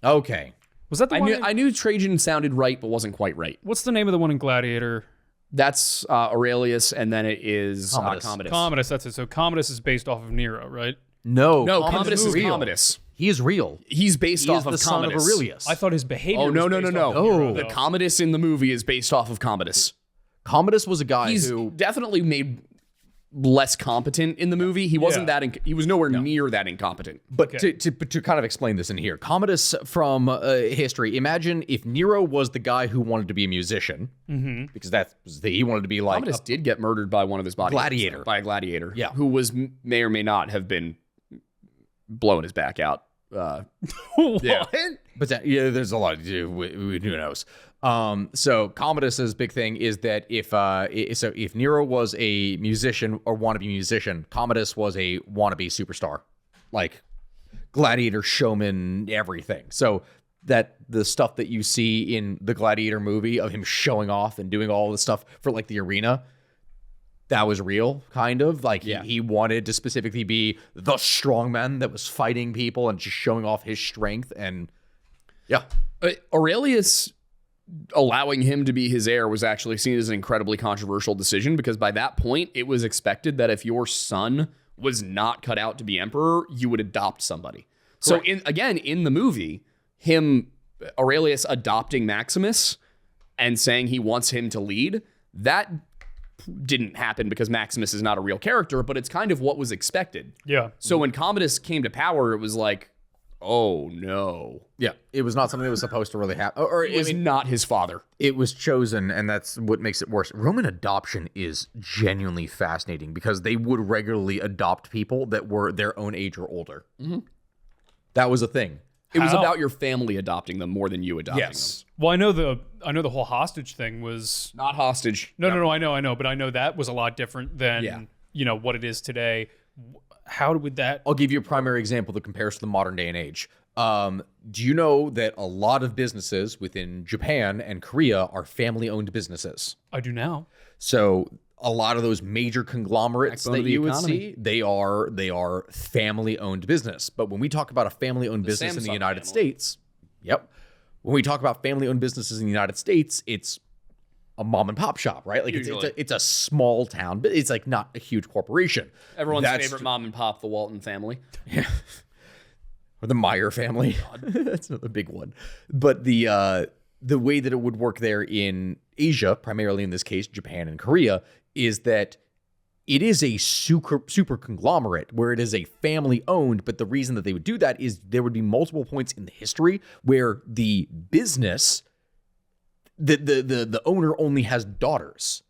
Okay. Was that the one? I knew Trajan sounded right, but wasn't quite right. What's the name of the one in Gladiator? That's Aurelius, and then it is Commodus. Commodus, that's it. So Commodus is based off of Nero, right? No, Commodus is real. Commodus. He is real. He's based He off is of the son of Commodus. Aurelius. I thought his behavior Oh, no, was no, based no, off no. of Nero, The though. Commodus in the movie is based off of Commodus. Commodus was a guy He's who definitely made less competent in the movie. He wasn't he was nowhere near that incompetent. But to kind of explain this in here, Commodus from history. Imagine if Nero was the guy who wanted to be a musician, because he wanted to be like Commodus did get murdered by one of his bodyguards. Gladiator. By a gladiator. Yeah. Who may or may not have been blowing his back out. Yeah. But there's a lot to do. Who knows? So Commodus's big thing is that if Nero was a musician or wannabe musician, Commodus was a wannabe superstar, like gladiator, showman, everything. So that the stuff that you see in the Gladiator movie of him showing off and doing all this stuff for like the arena, that was real, kind of. Like he wanted to specifically be the strongman that was fighting people and just showing off his strength. And yeah, Aurelius allowing him to be his heir was actually seen as an incredibly controversial decision because by that point, it was expected that if your son was not cut out to be emperor, you would adopt somebody. So in the movie, Aurelius adopting Maximus and saying he wants him to lead, that didn't happen because Maximus is not a real character, but it's kind of what was expected. Yeah. So when Commodus came to power, it was like, oh no. yeah, it was not something that was supposed to really happen. Or It was not his father. it was chosen, and that's what makes it worse. Roman adoption is genuinely fascinating because they would regularly adopt people that were their own age or older. That was a thing. It was How? about your family adopting them more than you adopting them. Well, I know the whole hostage thing was Not hostage. no, I know, but I know that was a lot different than what it is today. How would that? I'll give you a primary example that compares to the modern day and age. Do you know that a lot of businesses within Japan and Korea are family-owned businesses? I do now. So a lot of those major conglomerates Backbone that of the you would economy. see, they are family-owned business. But when we talk about a family-owned business in the Samsung United family. States, when we talk about family-owned businesses in the United States, it's a mom and pop shop, right? Like Usually. it's a small town, but it's like not a huge corporation. Everyone's favorite mom and pop, the Walton family. Or the Meyer family. That's another big one. But the way that it would work there in Asia, primarily in this case, Japan and Korea, is that it is a super conglomerate where it is a family owned. But the reason that they would do that is there would be multiple points in the history where the business, the owner only has daughters.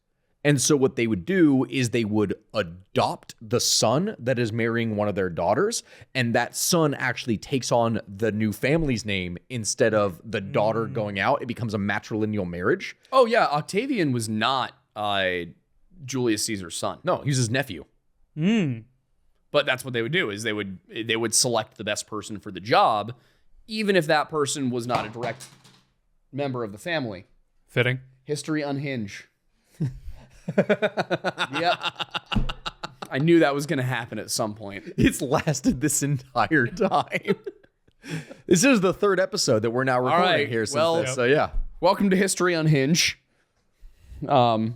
And so what they would do is they would adopt the son that is marrying one of their daughters, and that son actually takes on the new family's name instead of the daughter going out. It becomes a matrilineal marriage. Oh yeah, Octavian was not Julius Caesar's son. No, he was his nephew. But that's what they would do, is they would select the best person for the job, even if that person was not a direct member of the family. Fitting. History unhinged. Yep. I knew that was going to happen at some point. It's lasted this entire time. This is the third episode that we're now recording right, here. Since well, this, so yeah. Welcome to History Unhinged. No,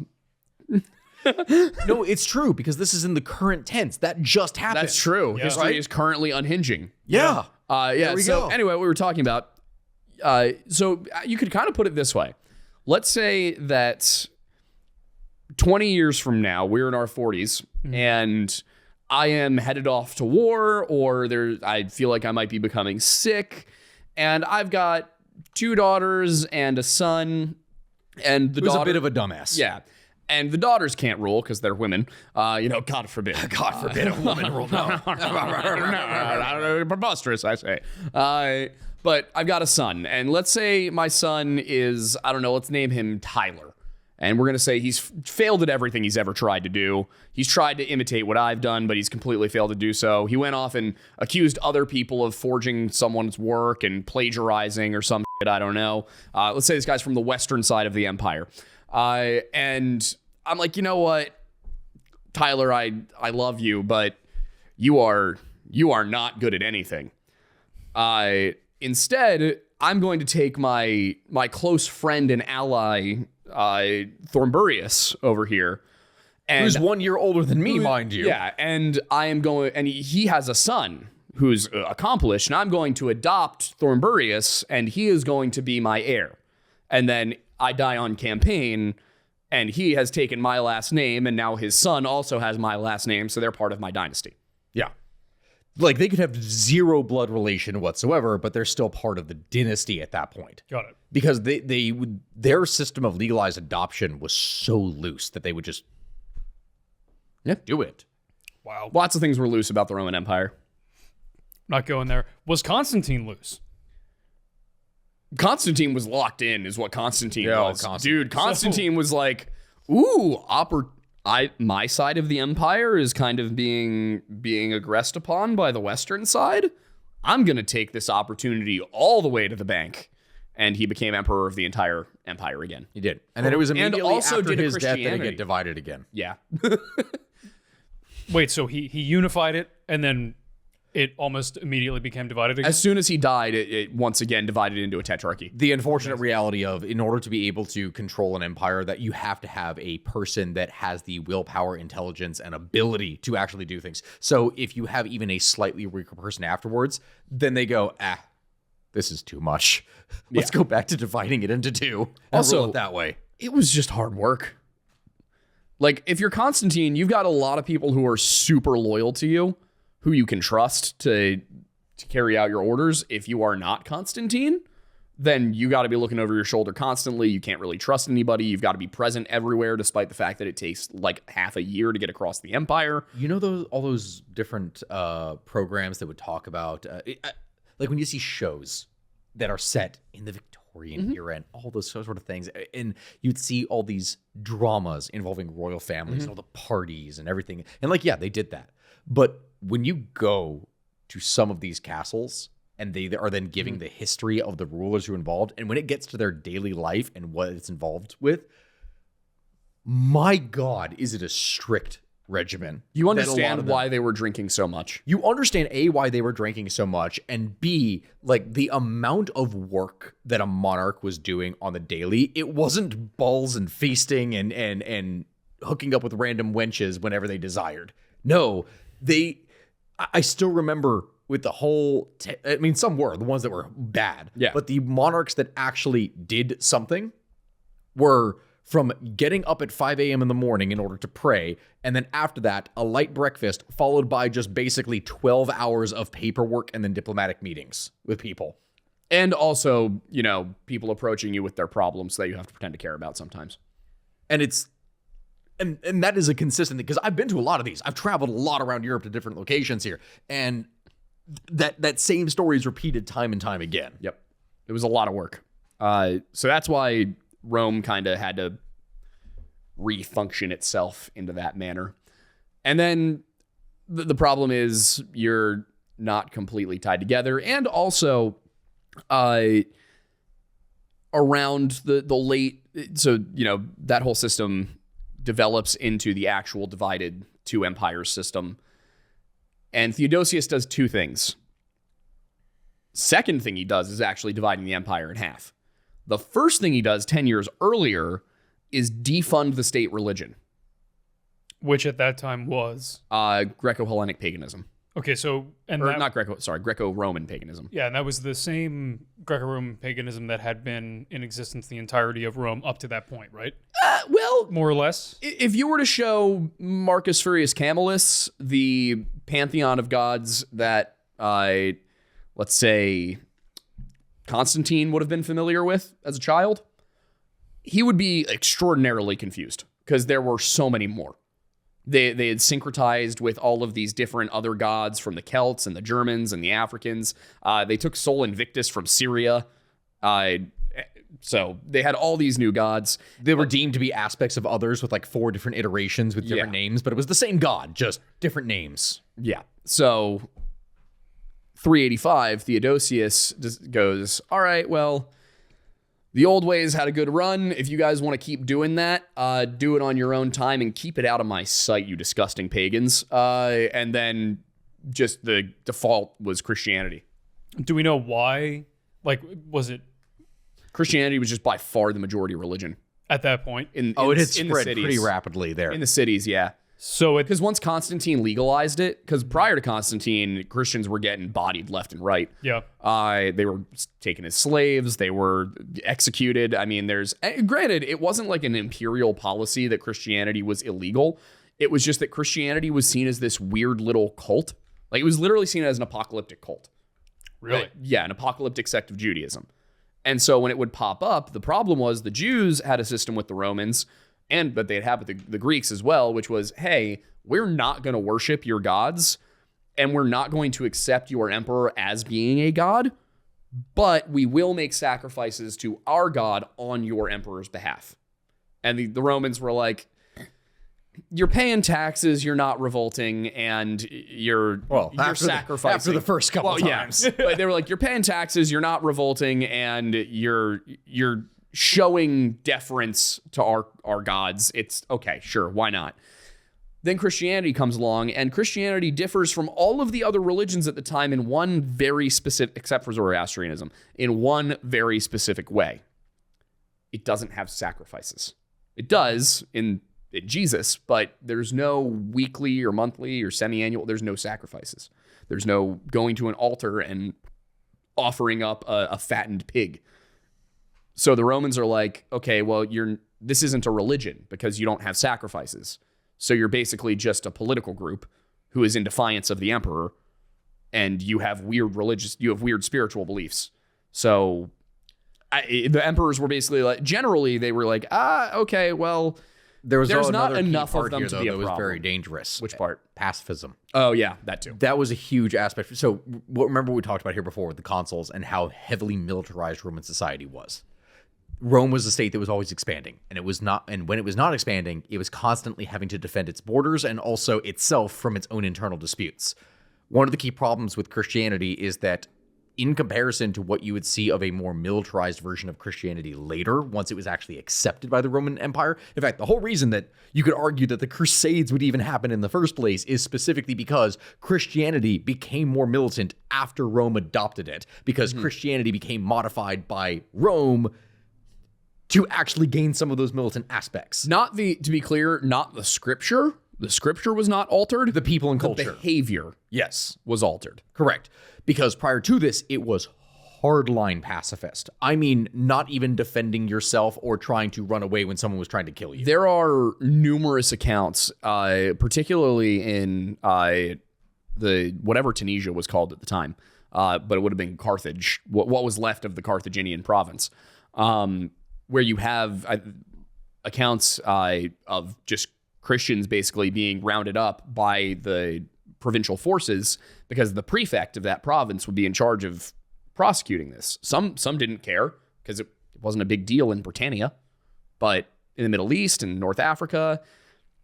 it's true because this is in the current tense. That just happened. That's true. Yeah. History is currently unhinging. Yeah. Yeah. we So go. anyway, what we were talking about. So you could kind of put it this way. Let's say that 20 years from now, we're in our 40s, and I am headed off to war, or I feel like I might be becoming sick, and I've got 2 daughters and a son, and the Who's daughter a bit of a dumbass. Yeah. And the daughters can't rule because they're women. God forbid. God forbid a woman rule. No. Preposterous, I say. But I've got a son. And let's say my son is, I don't know, let's name him Tyler. And we're going to say he's failed at everything he's ever tried to do. He's tried to imitate what I've done, but he's completely failed to do so. He went off and accused other people of forging someone's work and plagiarizing or some shit, I don't know. Let's say this guy's from the western side of the empire. And I'm like, you know what, Tyler, I love you, but you are not good at anything. Instead, I'm going to take my close friend and ally, Thornburius over here. And Who's 1 year older than me, mind you. yeah, and I am going, and he has a son who's accomplished, and I'm going to adopt Thornburius, and he is going to be my heir. And then I die on campaign, and he has taken my last name, and now his son also has my last name, so they're part of my dynasty. Yeah. Like they could have zero blood relation whatsoever, but they're still part of the dynasty at that point. Got it. Because their system of legalized adoption was so loose that they would just do it. Wow. Lots of things were loose about the Roman Empire. Not going there. Was Constantine loose? Constantine was locked in, is what Constantine was. Constantine. Dude, Constantine was like, ooh, my side of the empire is kind of being aggressed upon by the western side. I'm going to take this opportunity all the way to the bank. And he became emperor of the entire empire again. He did. And then it was immediately also after did a his death that it Christianity. get divided again. Yeah. Wait, so he unified it and then it almost immediately became divided again? As soon as he died, it once again divided into a tetrarchy. The unfortunate reality of, in order to be able to control an empire, that you have to have a person that has the willpower, intelligence, and ability to actually do things. So if you have even a slightly weaker person afterwards, then they go, this is too much. Let's go back to dividing it into 2 and Also, rule it that way. It was just hard work. Like, if you're Constantine, you've got a lot of people who are super loyal to you, who you can trust to carry out your orders. If you are not Constantine, then you got to be looking over your shoulder constantly. You can't really trust anybody. You've got to be present everywhere, despite the fact that it takes like half a year to get across the empire. You know all those different programs that would talk about, like when you see shows that are set in the Victorian era and all those sort of things, and you'd see all these dramas involving royal families and all the parties and everything. And like, yeah, they did that. But when you go to some of these castles and they are then giving the history of the rulers who are involved, and when it gets to their daily life and what it's involved with, my God, is it a strict regimen. You that a lot understand of them- why they were drinking so much. You understand A, why they were drinking so much, and B, like the amount of work that a monarch was doing on the daily. It wasn't balls and feasting and hooking up with random wenches whenever they desired. No, I still remember with the whole, I mean, some were the ones that were bad. Yeah. But the monarchs that actually did something were from getting up at 5 a.m. in the morning in order to pray, and then after that, a light breakfast, followed by just basically 12 hours of paperwork and then diplomatic meetings with people. And also, you know, people approaching you with their problems that you have to pretend to care about sometimes. And it's and that is a consistent thing, because I've been to a lot of these. I've traveled a lot around Europe to different locations here, and that same story is repeated time and time again. Yep. It was a lot of work. So that's why Rome kind of had to refunction itself into that manner. And then the problem is you're not completely tied together. And also around the late, so, you know, that whole system develops into the actual divided two empires system. And Theodosius does two things. Second thing he does is actually dividing the empire in half. The first thing he does 10 years earlier is defund the state religion. Which at that time was Greco-Hellenic paganism. okay. So and Or that, not Greco-Roman paganism. yeah, and that was the same Greco-Roman paganism that had been in existence the entirety of Rome up to that point, right? Well, More or less. if you were to show Marcus Furius Camillus the pantheon of gods that, let's say, Constantine would have been familiar with as a child, he would be extraordinarily confused because there were so many more. They had syncretized with all of these different other gods from the Celts and the Germans and the Africans. They took Sol Invictus from Syria. So they had all these new gods. They were deemed to be aspects of others with like 4 different iterations with different names, but it was the same god, just different names. Yeah. So 385, Theodosius just goes, all right, well, the old ways had a good run. If you guys want to keep doing that, do it on your own time and keep it out of my sight, you disgusting pagans. And then just the default was Christianity. Do we know why? Like, was it Christianity was just by far the majority religion. at that point? It It had in the spread cities. pretty rapidly there. In the cities, yeah. So it Because once Constantine legalized it, because prior to Constantine, Christians were getting bodied left and right. yeah. They were taken as slaves. They were executed. I mean, granted, it wasn't like an imperial policy that Christianity was illegal. It was just that Christianity was seen as this weird little cult. Like, it was literally seen as an apocalyptic cult. Really? Yeah, an apocalyptic sect of Judaism. And so when it would pop up, the problem was the Jews had a system with the Romans, but they'd have with the Greeks as well, which was, hey, we're not going to worship your gods, and we're not going to accept your emperor as being a god, but we will make sacrifices to our god on your emperor's behalf. And the Romans were like, you're paying taxes, you're not revolting, and you're sacrificing. After the first couple times. Yeah. But they were like, you're paying taxes, you're not revolting, and you're showing deference to our gods. It's okay, sure, why not? Then Christianity comes along, and Christianity differs from all of the other religions at the time in one very specific, except for Zoroastrianism, in one very specific way. It doesn't have sacrifices. It does in Jesus, but there's no weekly or monthly or semi-annual. There's no sacrifices. There's no going to an altar and offering up a fattened pig. So the Romans are like, okay, well, this isn't a religion because you don't have sacrifices. So you're basically just a political group who is in defiance of the emperor, and you have weird spiritual beliefs. So the emperors were basically like, generally they were like, okay, well, there's not enough of them to be a problem. That was very dangerous. Which part? Pacifism. Oh yeah, that too. That was a huge aspect. So remember what we talked about here before with the consuls and how heavily militarized Roman society was. Rome was a state that was always expanding, and when it was not expanding, it was constantly having to defend its borders and also itself from its own internal disputes. One of the key problems with Christianity is that in comparison to what you would see of a more militarized version of Christianity later, once it was actually accepted by the Roman Empire. In fact, the whole reason that you could argue that the Crusades would even happen in the first place is specifically because Christianity became more militant after Rome adopted it, because Christianity became modified by Rome to actually gain some of those militant aspects. To be clear, not the scripture. The scripture was not altered. The people and culture. The behavior Yes. was altered. Correct. Because prior to this, it was hardline pacifist. I mean, not even defending yourself or trying to run away when someone was trying to kill you. There are numerous accounts, particularly in the whatever Tunisia was called at the time, but it would have been Carthage, what was left of the Carthaginian province, where you have accounts of just Christians basically being rounded up by the provincial forces because the prefect of that province would be in charge of prosecuting this. Some didn't care because it wasn't a big deal in Britannia, but in the Middle East and North Africa,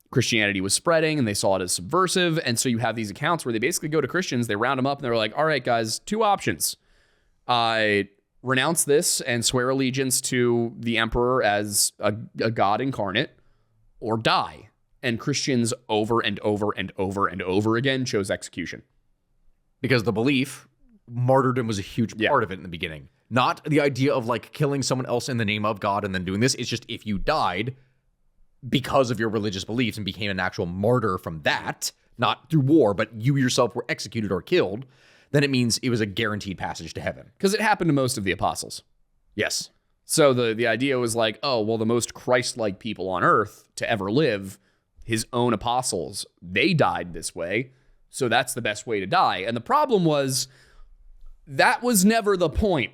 Christianity was spreading and they saw it as subversive. And so you have these accounts where they basically go to Christians, they round them up and they're like, all right, guys, two options. Renounce this and swear allegiance to the emperor as a god incarnate, or die. And Christians over and over and over and over again chose execution. Because the belief, martyrdom was a huge part of it in the beginning. Not the idea of like killing someone else in the name of God and then doing this. It's just if you died because of your religious beliefs and became an actual martyr from that, not through war, but you yourself were executed or killed, then it means it was a guaranteed passage to heaven. Because it happened to most of the apostles. Yes. So the idea was like, oh, well, the most Christ-like people on earth to ever live, his own apostles, they died this way, so that's the best way to die. And the problem was, that was never the point.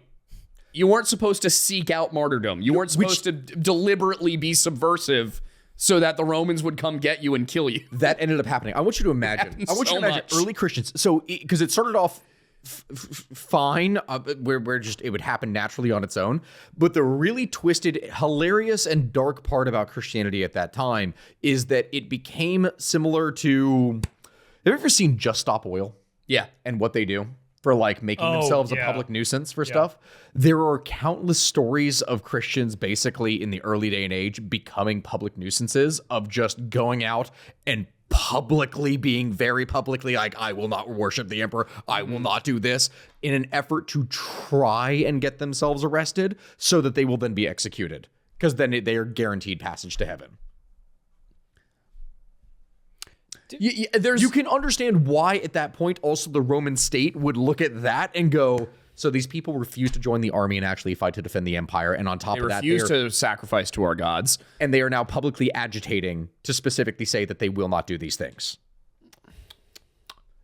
You weren't supposed to seek out martyrdom. You weren't supposed to deliberately be subversive so that the Romans would come get you and kill you. That ended up happening. I want you to imagine. Much. Early Christians. So, because it started off fine, where just it would happen naturally on its own. But the really twisted, hilarious, and dark part about Christianity at that time is that it became similar to. Have you ever seen Just Stop Oil? Yeah. And what they do for like making themselves a public nuisance for stuff? There are countless stories of Christians basically in the early day and age becoming public nuisances, of just going out and publicly being very publicly like, I will not worship the emperor, I will not do this, in an effort to try and get themselves arrested so that they will then be executed, because then they are guaranteed passage to heaven. You can understand why at that point also the Roman state would look at that and go, so these people refuse to join the army and actually fight to defend the empire, and on top of that, they refuse to sacrifice to our gods, and they are now publicly agitating to specifically say that they will not do these things.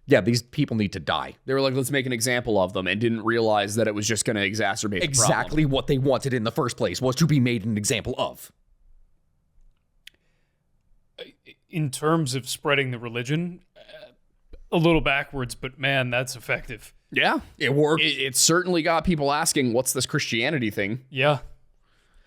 Yeah, these people need to die. They were like, let's make an example of them, and didn't realize that it was just going to exacerbate exactly what they wanted in the first place, was to be made an example of. In terms of spreading the religion, a little backwards, but man, that's effective. Yeah, it worked. It certainly got people asking, what's this Christianity thing? Yeah.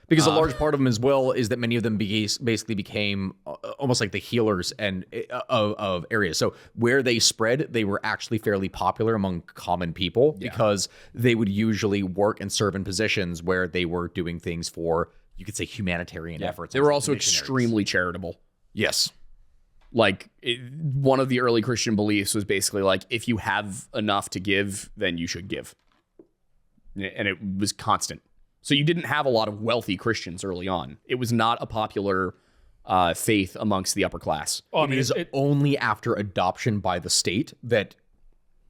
Because a large part of them as well is that many of them basically became almost like the healers and of areas. So where they spread, they were actually fairly popular among common people because they would usually work and serve in positions where they were doing things for, you could say, humanitarian efforts. They were also extremely charitable. Yes. Like, one of the early Christian beliefs was basically like, if you have enough to give, then you should give. And it was constant. So you didn't have a lot of wealthy Christians early on. It was not a popular faith amongst the upper class. Well, I mean, it is only after adoption by the state that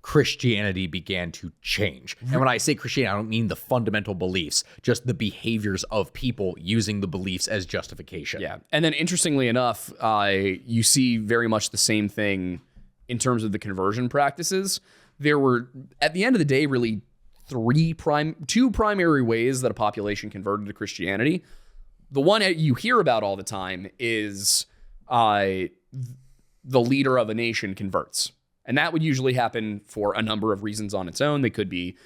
Christianity began to change. And when I say Christianity, I don't mean the fundamental beliefs, just the behaviors of people using the beliefs as justification. Yeah. And then interestingly enough, you see very much the same thing in terms of the conversion practices. There were, at the end of the day, really two primary ways that a population converted to Christianity. The one you hear about all the time is the leader of a nation converts. And that would usually happen for a number of reasons on its own. They could be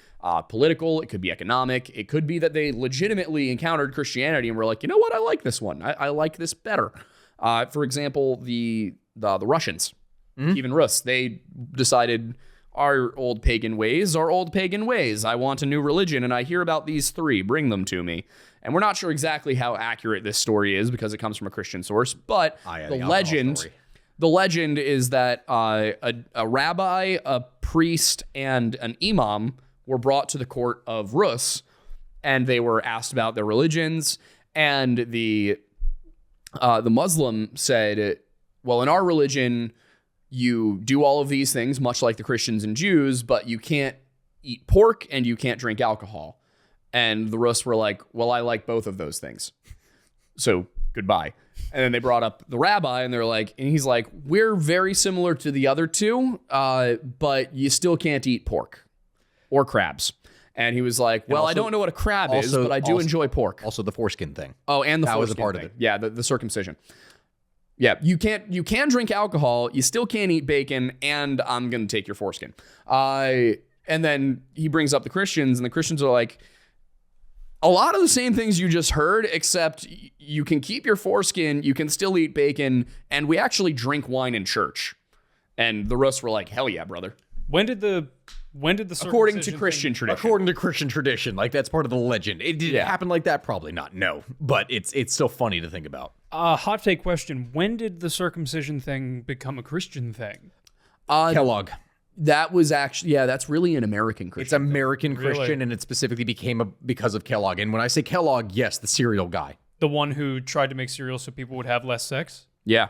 political, it could be economic, it could be that they legitimately encountered Christianity and were like, you know what, I like this one. I like this better. For example, the Russians, Kievan Rus, they decided Our old pagan ways are old pagan ways. I want a new religion, and I hear about these 3. Bring them to me. And we're not sure exactly how accurate this story is because it comes from a Christian source, but the legend is that a rabbi, a priest, and an imam were brought to the court of Rus, and they were asked about their religions, and the Muslim said, well, in our religion, you do all of these things, much like the Christians and Jews, but you can't eat pork and you can't drink alcohol. And the Rus were like, well, I like both of those things. So goodbye. And then they brought up the rabbi and he's like, we're very similar to the other 2, but you still can't eat pork or crabs. And he was like, well, I don't know what a crab is, but I do enjoy pork. Also the foreskin thing. Oh, and the foreskin was a part thing. of it. Yeah, the circumcision. Yeah, you can drink alcohol, you still can't eat bacon, and I'm going to take your foreskin. And then he brings up the Christians, and the Christians are like, a lot of the same things you just heard, except you can keep your foreskin, you can still eat bacon, and we actually drink wine in church. And the Rus were like, hell yeah, brother. When did the according to Christian tradition? According to Christian tradition, like that's part of the legend. It did happen like that, probably not. No, but it's still funny to think about. Hot take question: when did the circumcision thing become a Christian thing? Kellogg. That was actually that's really an American Christian. It's American Christian, Really? and it specifically became because of Kellogg. And when I say Kellogg, yes, the cereal guy. The one who tried to make cereal so people would have less sex? Yeah.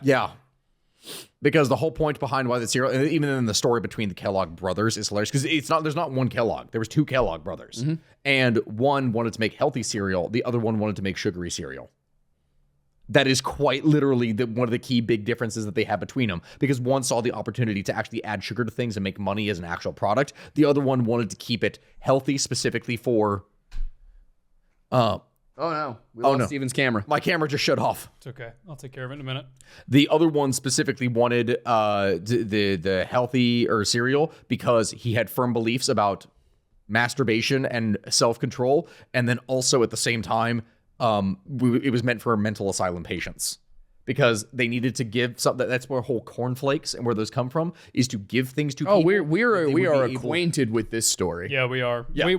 Because the whole point behind why the cereal, even in the story between the Kellogg brothers, is hilarious. Because there's not one Kellogg. There was 2 Kellogg brothers, and one wanted to make healthy cereal. The other one wanted to make sugary cereal. That is quite literally one of the key big differences that they have between them. Because one saw the opportunity to actually add sugar to things and make money as an actual product. The other one wanted to keep it healthy, specifically for. Oh no, we lost Steven's camera. My camera just shut off. It's okay. I'll take care of it in a minute. The other one specifically wanted the healthy or cereal because he had firm beliefs about masturbation and self-control, and then also at the same time, it was meant for mental asylum patients because they needed to give something. That's where whole cornflakes and where those come from is to give things to people. Oh, we are acquainted with this story. Yeah, we are. Yeah.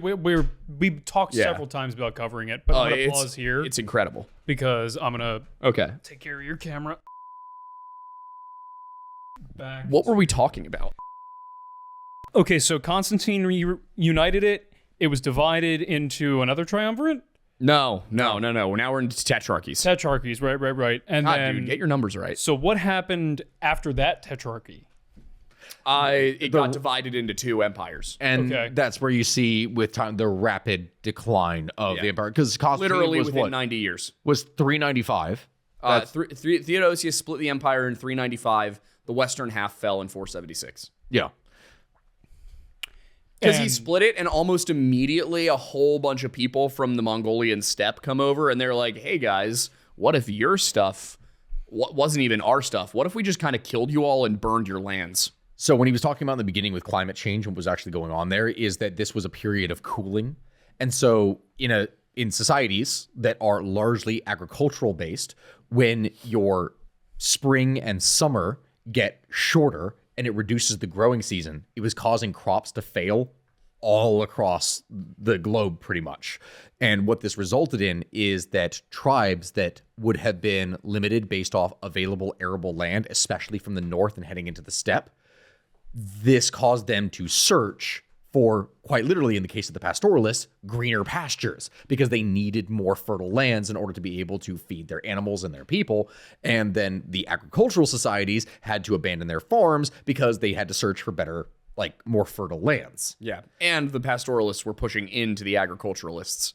We talked several times about covering it, but I'm gonna pause here. It's incredible because I'm gonna take care of your camera. Back. What were we talking about? Okay, so Constantine reunited it. It was divided into another triumvirate. No. Now we're into tetrarchies. Tetrarchies, right. And God, then, dude, get your numbers right. So what happened after that tetrarchy? It got divided into 2 empires. And that's where you see with time the rapid decline of the empire. Because Constantine Literally was within 90 years. Was 395. Theodosius split the empire in 395. The western half fell in 476. Yeah. Because he split it, and almost immediately a whole bunch of people from the Mongolian steppe come over, and they're like, hey guys, what if your stuff wasn't even our stuff? What if we just kind of killed you all and burned your lands? So when he was talking about in the beginning with climate change, what was actually going on there is that this was a period of cooling. And so in societies that are largely agricultural based, when your spring and summer get shorter and it reduces the growing season, it was causing crops to fail all across the globe pretty much. And what this resulted in is that tribes that would have been limited based off available arable land, especially from the north and heading into the steppe, this caused them to search for, quite literally in the case of the pastoralists, greener pastures, because they needed more fertile lands in order to be able to feed their animals and their people. And then the agricultural societies had to abandon their farms because they had to search for better, more fertile lands. Yeah. And the pastoralists were pushing into the agriculturalists.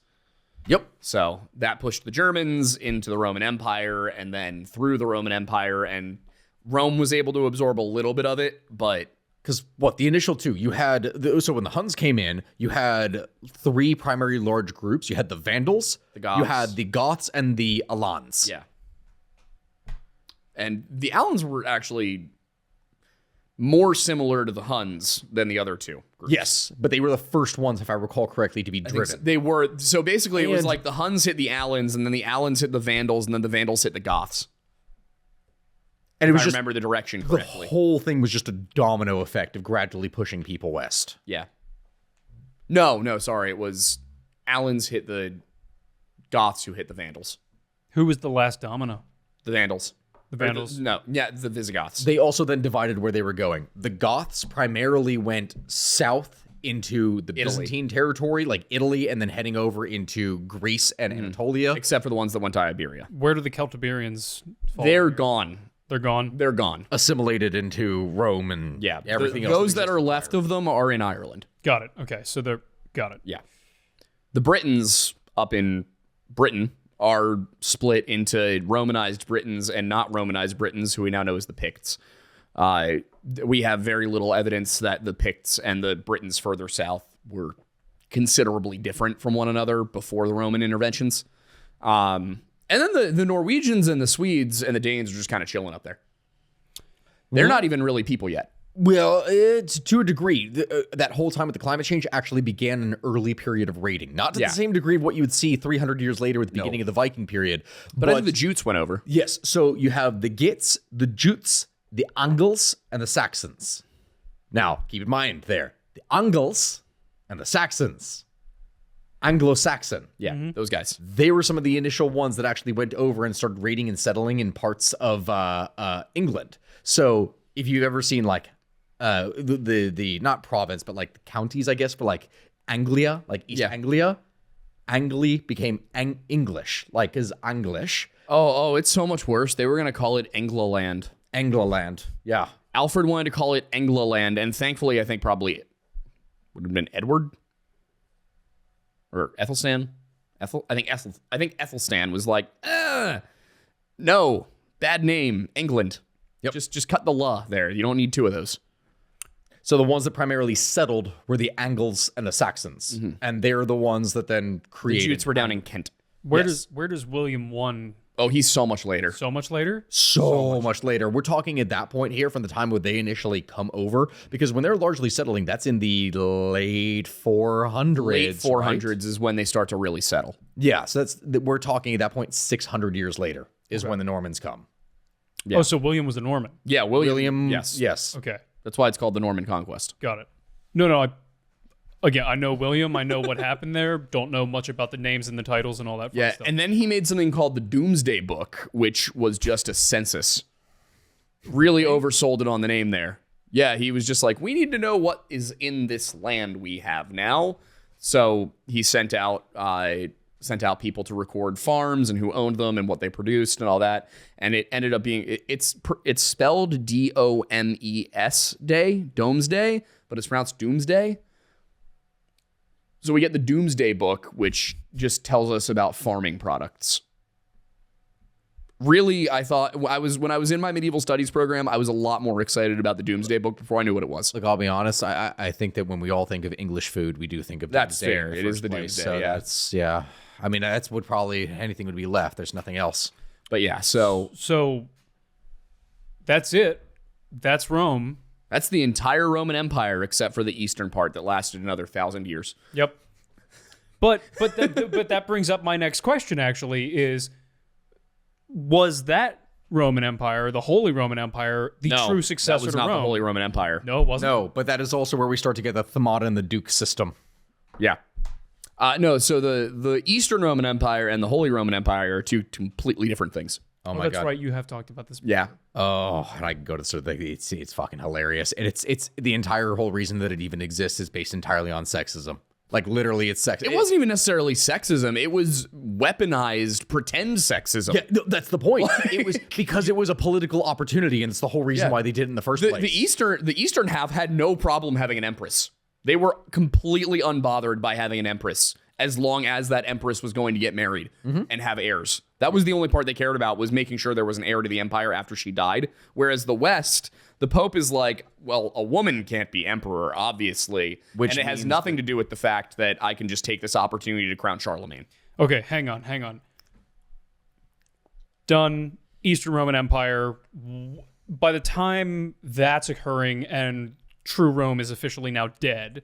Yep. So that pushed the Germans into the Roman Empire and then through the Roman Empire, and Rome was able to absorb a little bit of it, but... Because the initial 2, you had, so when the Huns came in, you had 3 primary large groups. You had the Vandals, the Goths. You had the Goths, and the Alans. Yeah. And the Alans were actually more similar to the Huns than the other 2 groups. Yes, but they were the first ones, if I recall correctly, to be driven. They were, so basically it was like the Huns hit the Alans, and then the Alans hit the Vandals, and then the Vandals hit the Goths. And it was I just remember the direction the correctly. whole thing was just a domino effect of gradually pushing people west. Yeah. No, sorry. It was Alans hit the Goths who hit the Vandals. Who was the last domino? The Vandals. The Vandals. The Visigoths. They also then divided where they were going. The Goths primarily went south into the Byzantine territory, like Italy, and then heading over into Greece and Anatolia. Except for the ones that went to Iberia. Where do the Celtiberians fall? They're gone. They're gone. They're gone. Assimilated into Rome and everything else. Those that are left of them are in Ireland. Got it. Okay, so they're got it. Yeah. The Britons up in Britain are split into Romanized Britons and not Romanized Britons, who we now know as the Picts. We have very little evidence that the Picts and the Britons further south were considerably different from one another before the Roman interventions. And then the Norwegians and the Swedes and the Danes are just kind of chilling up there. They're not even really people yet. Well, it's to a degree. That whole time with the climate change actually began an early period of raiding. Not to the same degree of what you would see 300 years later at the beginning of the Viking period. But I think the Jutes went over. Yes, so you have the Gits, the Jutes, the Angles, and the Saxons. Now, keep in mind there, the Angles and the Saxons. Anglo-Saxon. Yeah, those guys. They were some of the initial ones that actually went over and started raiding and settling in parts of England. So if you've ever seen like the not province, but like the counties, I guess, for like Anglia, like East Anglia, Angli became English, like is Anglish. Oh, it's so much worse. They were going to call it Angloland. Angloland, yeah. Alfred wanted to call it Angloland, and thankfully, I think probably it would have been Edward or Ethelstan. I think Ethelstan was like, no, bad name, England. Yep. Just cut the law there. You don't need two of those. So the ones that primarily settled were the Angles and the Saxons, and they're the ones that then created. The Jutes were down in Kent. Where does William I? Oh, he's so much later. So much later? So much later. We're talking at that point here from the time where they initially come over, because when they're largely settling, that's in the late 400s. Late 400s right? is when they start to really settle. Yeah, so we're talking at that point 600 years later is when the Normans come. Yeah. Oh, so William was the Norman. Yeah, William. Yes. Okay, That's why it's called the Norman Conquest. got it. No, I know William. I know what happened there. Don't know much about the names and the titles and all that fun stuff. And then he made something called the Doomsday Book, which was just a census. Really oversold it on the name there. Yeah, he was just like, we need to know what is in this land we have now. So he sent out people to record farms and who owned them and what they produced and all that. And it ended up being, it's spelled Domes Day, Domesday, but it's pronounced Doomsday. So we get the Doomsday Book, which just tells us about farming products. Really, I thought when I was in my medieval studies program, I was a lot more excited about the Doomsday Book before I knew what it was. Look, I'll be honest. I think that when we all think of English food, we do think of That's Doomsday fair. in the It is first the place. Doomsday, So yeah. that's I mean, that's what probably anything would be left. There's nothing else. But yeah, so that's it. That's Rome. that's the entire Roman Empire except for the eastern part that lasted another 1,000 years. Yep. But that brings up my next question. Actually, was that Roman Empire, the Holy Roman Empire, the true successor that was to not Rome? the Holy Roman Empire. No, it wasn't. No, but that is also where we start to get the Thamada and the Duke system. Yeah. No, so the Eastern Roman Empire and the Holy Roman Empire are two completely different things. Oh my that's god. right. You have talked about this. Yeah. Oh, and I can go to sort of it's fucking hilarious. And it's the entire whole reason that it even exists is based entirely on sexism. Like literally it's sex. It wasn't even necessarily sexism. It was weaponized pretend sexism. Yeah, no, that's the point. It was because it was a political opportunity, and it's the whole reason why they did it in the first place. The Eastern half had no problem having an empress. They were completely unbothered by having an empress as long as that empress was going to get married and have heirs. That was the only part they cared about, was making sure there was an heir to the empire after she died. Whereas the West, the Pope is like, well, a woman can't be emperor, obviously. And it has nothing to do with the fact that I can just take this opportunity to crown Charlemagne. Okay, hang on. Done. Eastern Roman Empire. By the time that's occurring and true Rome is officially now dead,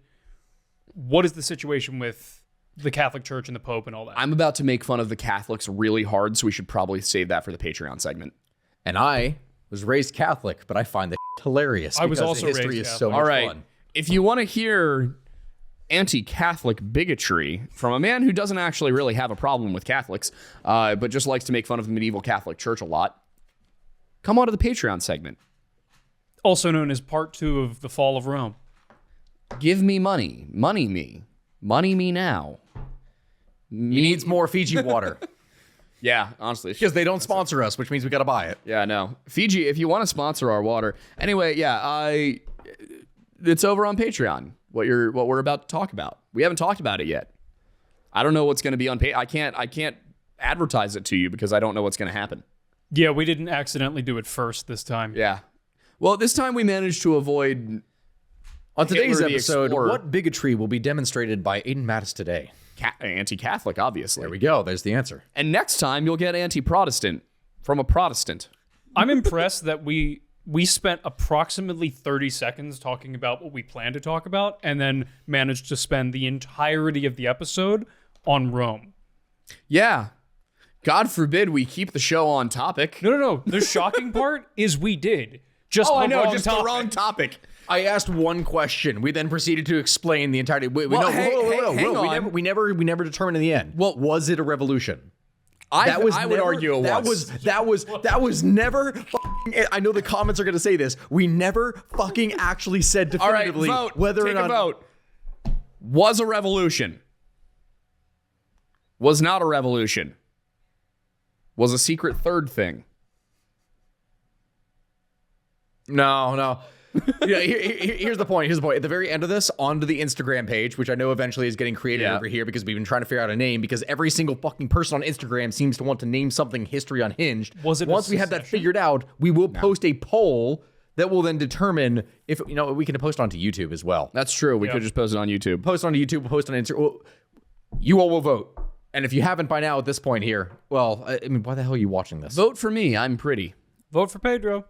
what is the situation with the Catholic Church and the Pope and all that? I'm about to make fun of the Catholics really hard, so we should probably save that for the Patreon segment. And I Was raised Catholic, but I find the hilarious. I was because also the history raised is so Catholic. much All right. fun. If you want to hear anti-Catholic bigotry from a man who doesn't actually really have a problem with Catholics, but just likes to make fun of the medieval Catholic Church a lot, come on to the Patreon segment. Also known as part 2 of the Fall of Rome. Give me money. Money me. Money me now. He needs more Fiji water Yeah, honestly. because they don't sponsor us, which means we got to buy it. Yeah, no. Fiji, if you want to sponsor our water. Anyway, yeah, it's over on Patreon. What we're about to talk about. We haven't talked about it yet. I don't know what's going to be on I can't advertise it to you because I don't know what's going to happen. Yeah, we didn't accidentally do it first this time. Yeah. Well, this time we managed to avoid On today's Hitler the episode, Explorer. what bigotry will be demonstrated by Aiden Mattis today? anti-Catholic, obviously. There we go. There's the answer. And next time you'll get anti-Protestant from a Protestant. I'm impressed that we spent approximately 30 seconds talking about what we plan to talk about and then managed to spend the entirety of the episode on Rome. Yeah. God forbid we keep the show on topic. No. The shocking part is we did. Just Oh, the I know, wrong just topic. the wrong topic. I asked one question. We then proceeded to explain the entirety. Well, hang on. We never determined in the end. Well, was it a revolution? I would argue it was. That was never. I know the comments are going to say this. We never fucking actually said All right, definitively vote. whether Take or not. a vote. Was a revolution. Was not a revolution. Was a secret third thing. No. Yeah, here's the point. At the very end of this, onto the Instagram page, which I know eventually is getting created over here because we've been trying to figure out a name because every single fucking person on Instagram seems to want to name something History Unhinged. Was it a Once we have that secession? figured out, we will post a poll that will then determine if, we can post onto YouTube as well. That's true. We could just post it on YouTube. Post onto YouTube, we'll post on Instagram. Well, you all will vote. And if you haven't by now at this point here, well, I mean, why the hell are you watching this? Vote for me. I'm pretty. Vote for Pedro.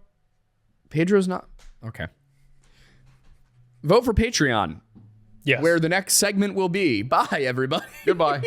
Pedro's not. Okay. Vote for Patreon, Yes. where the next segment will be. Bye, everybody. Goodbye.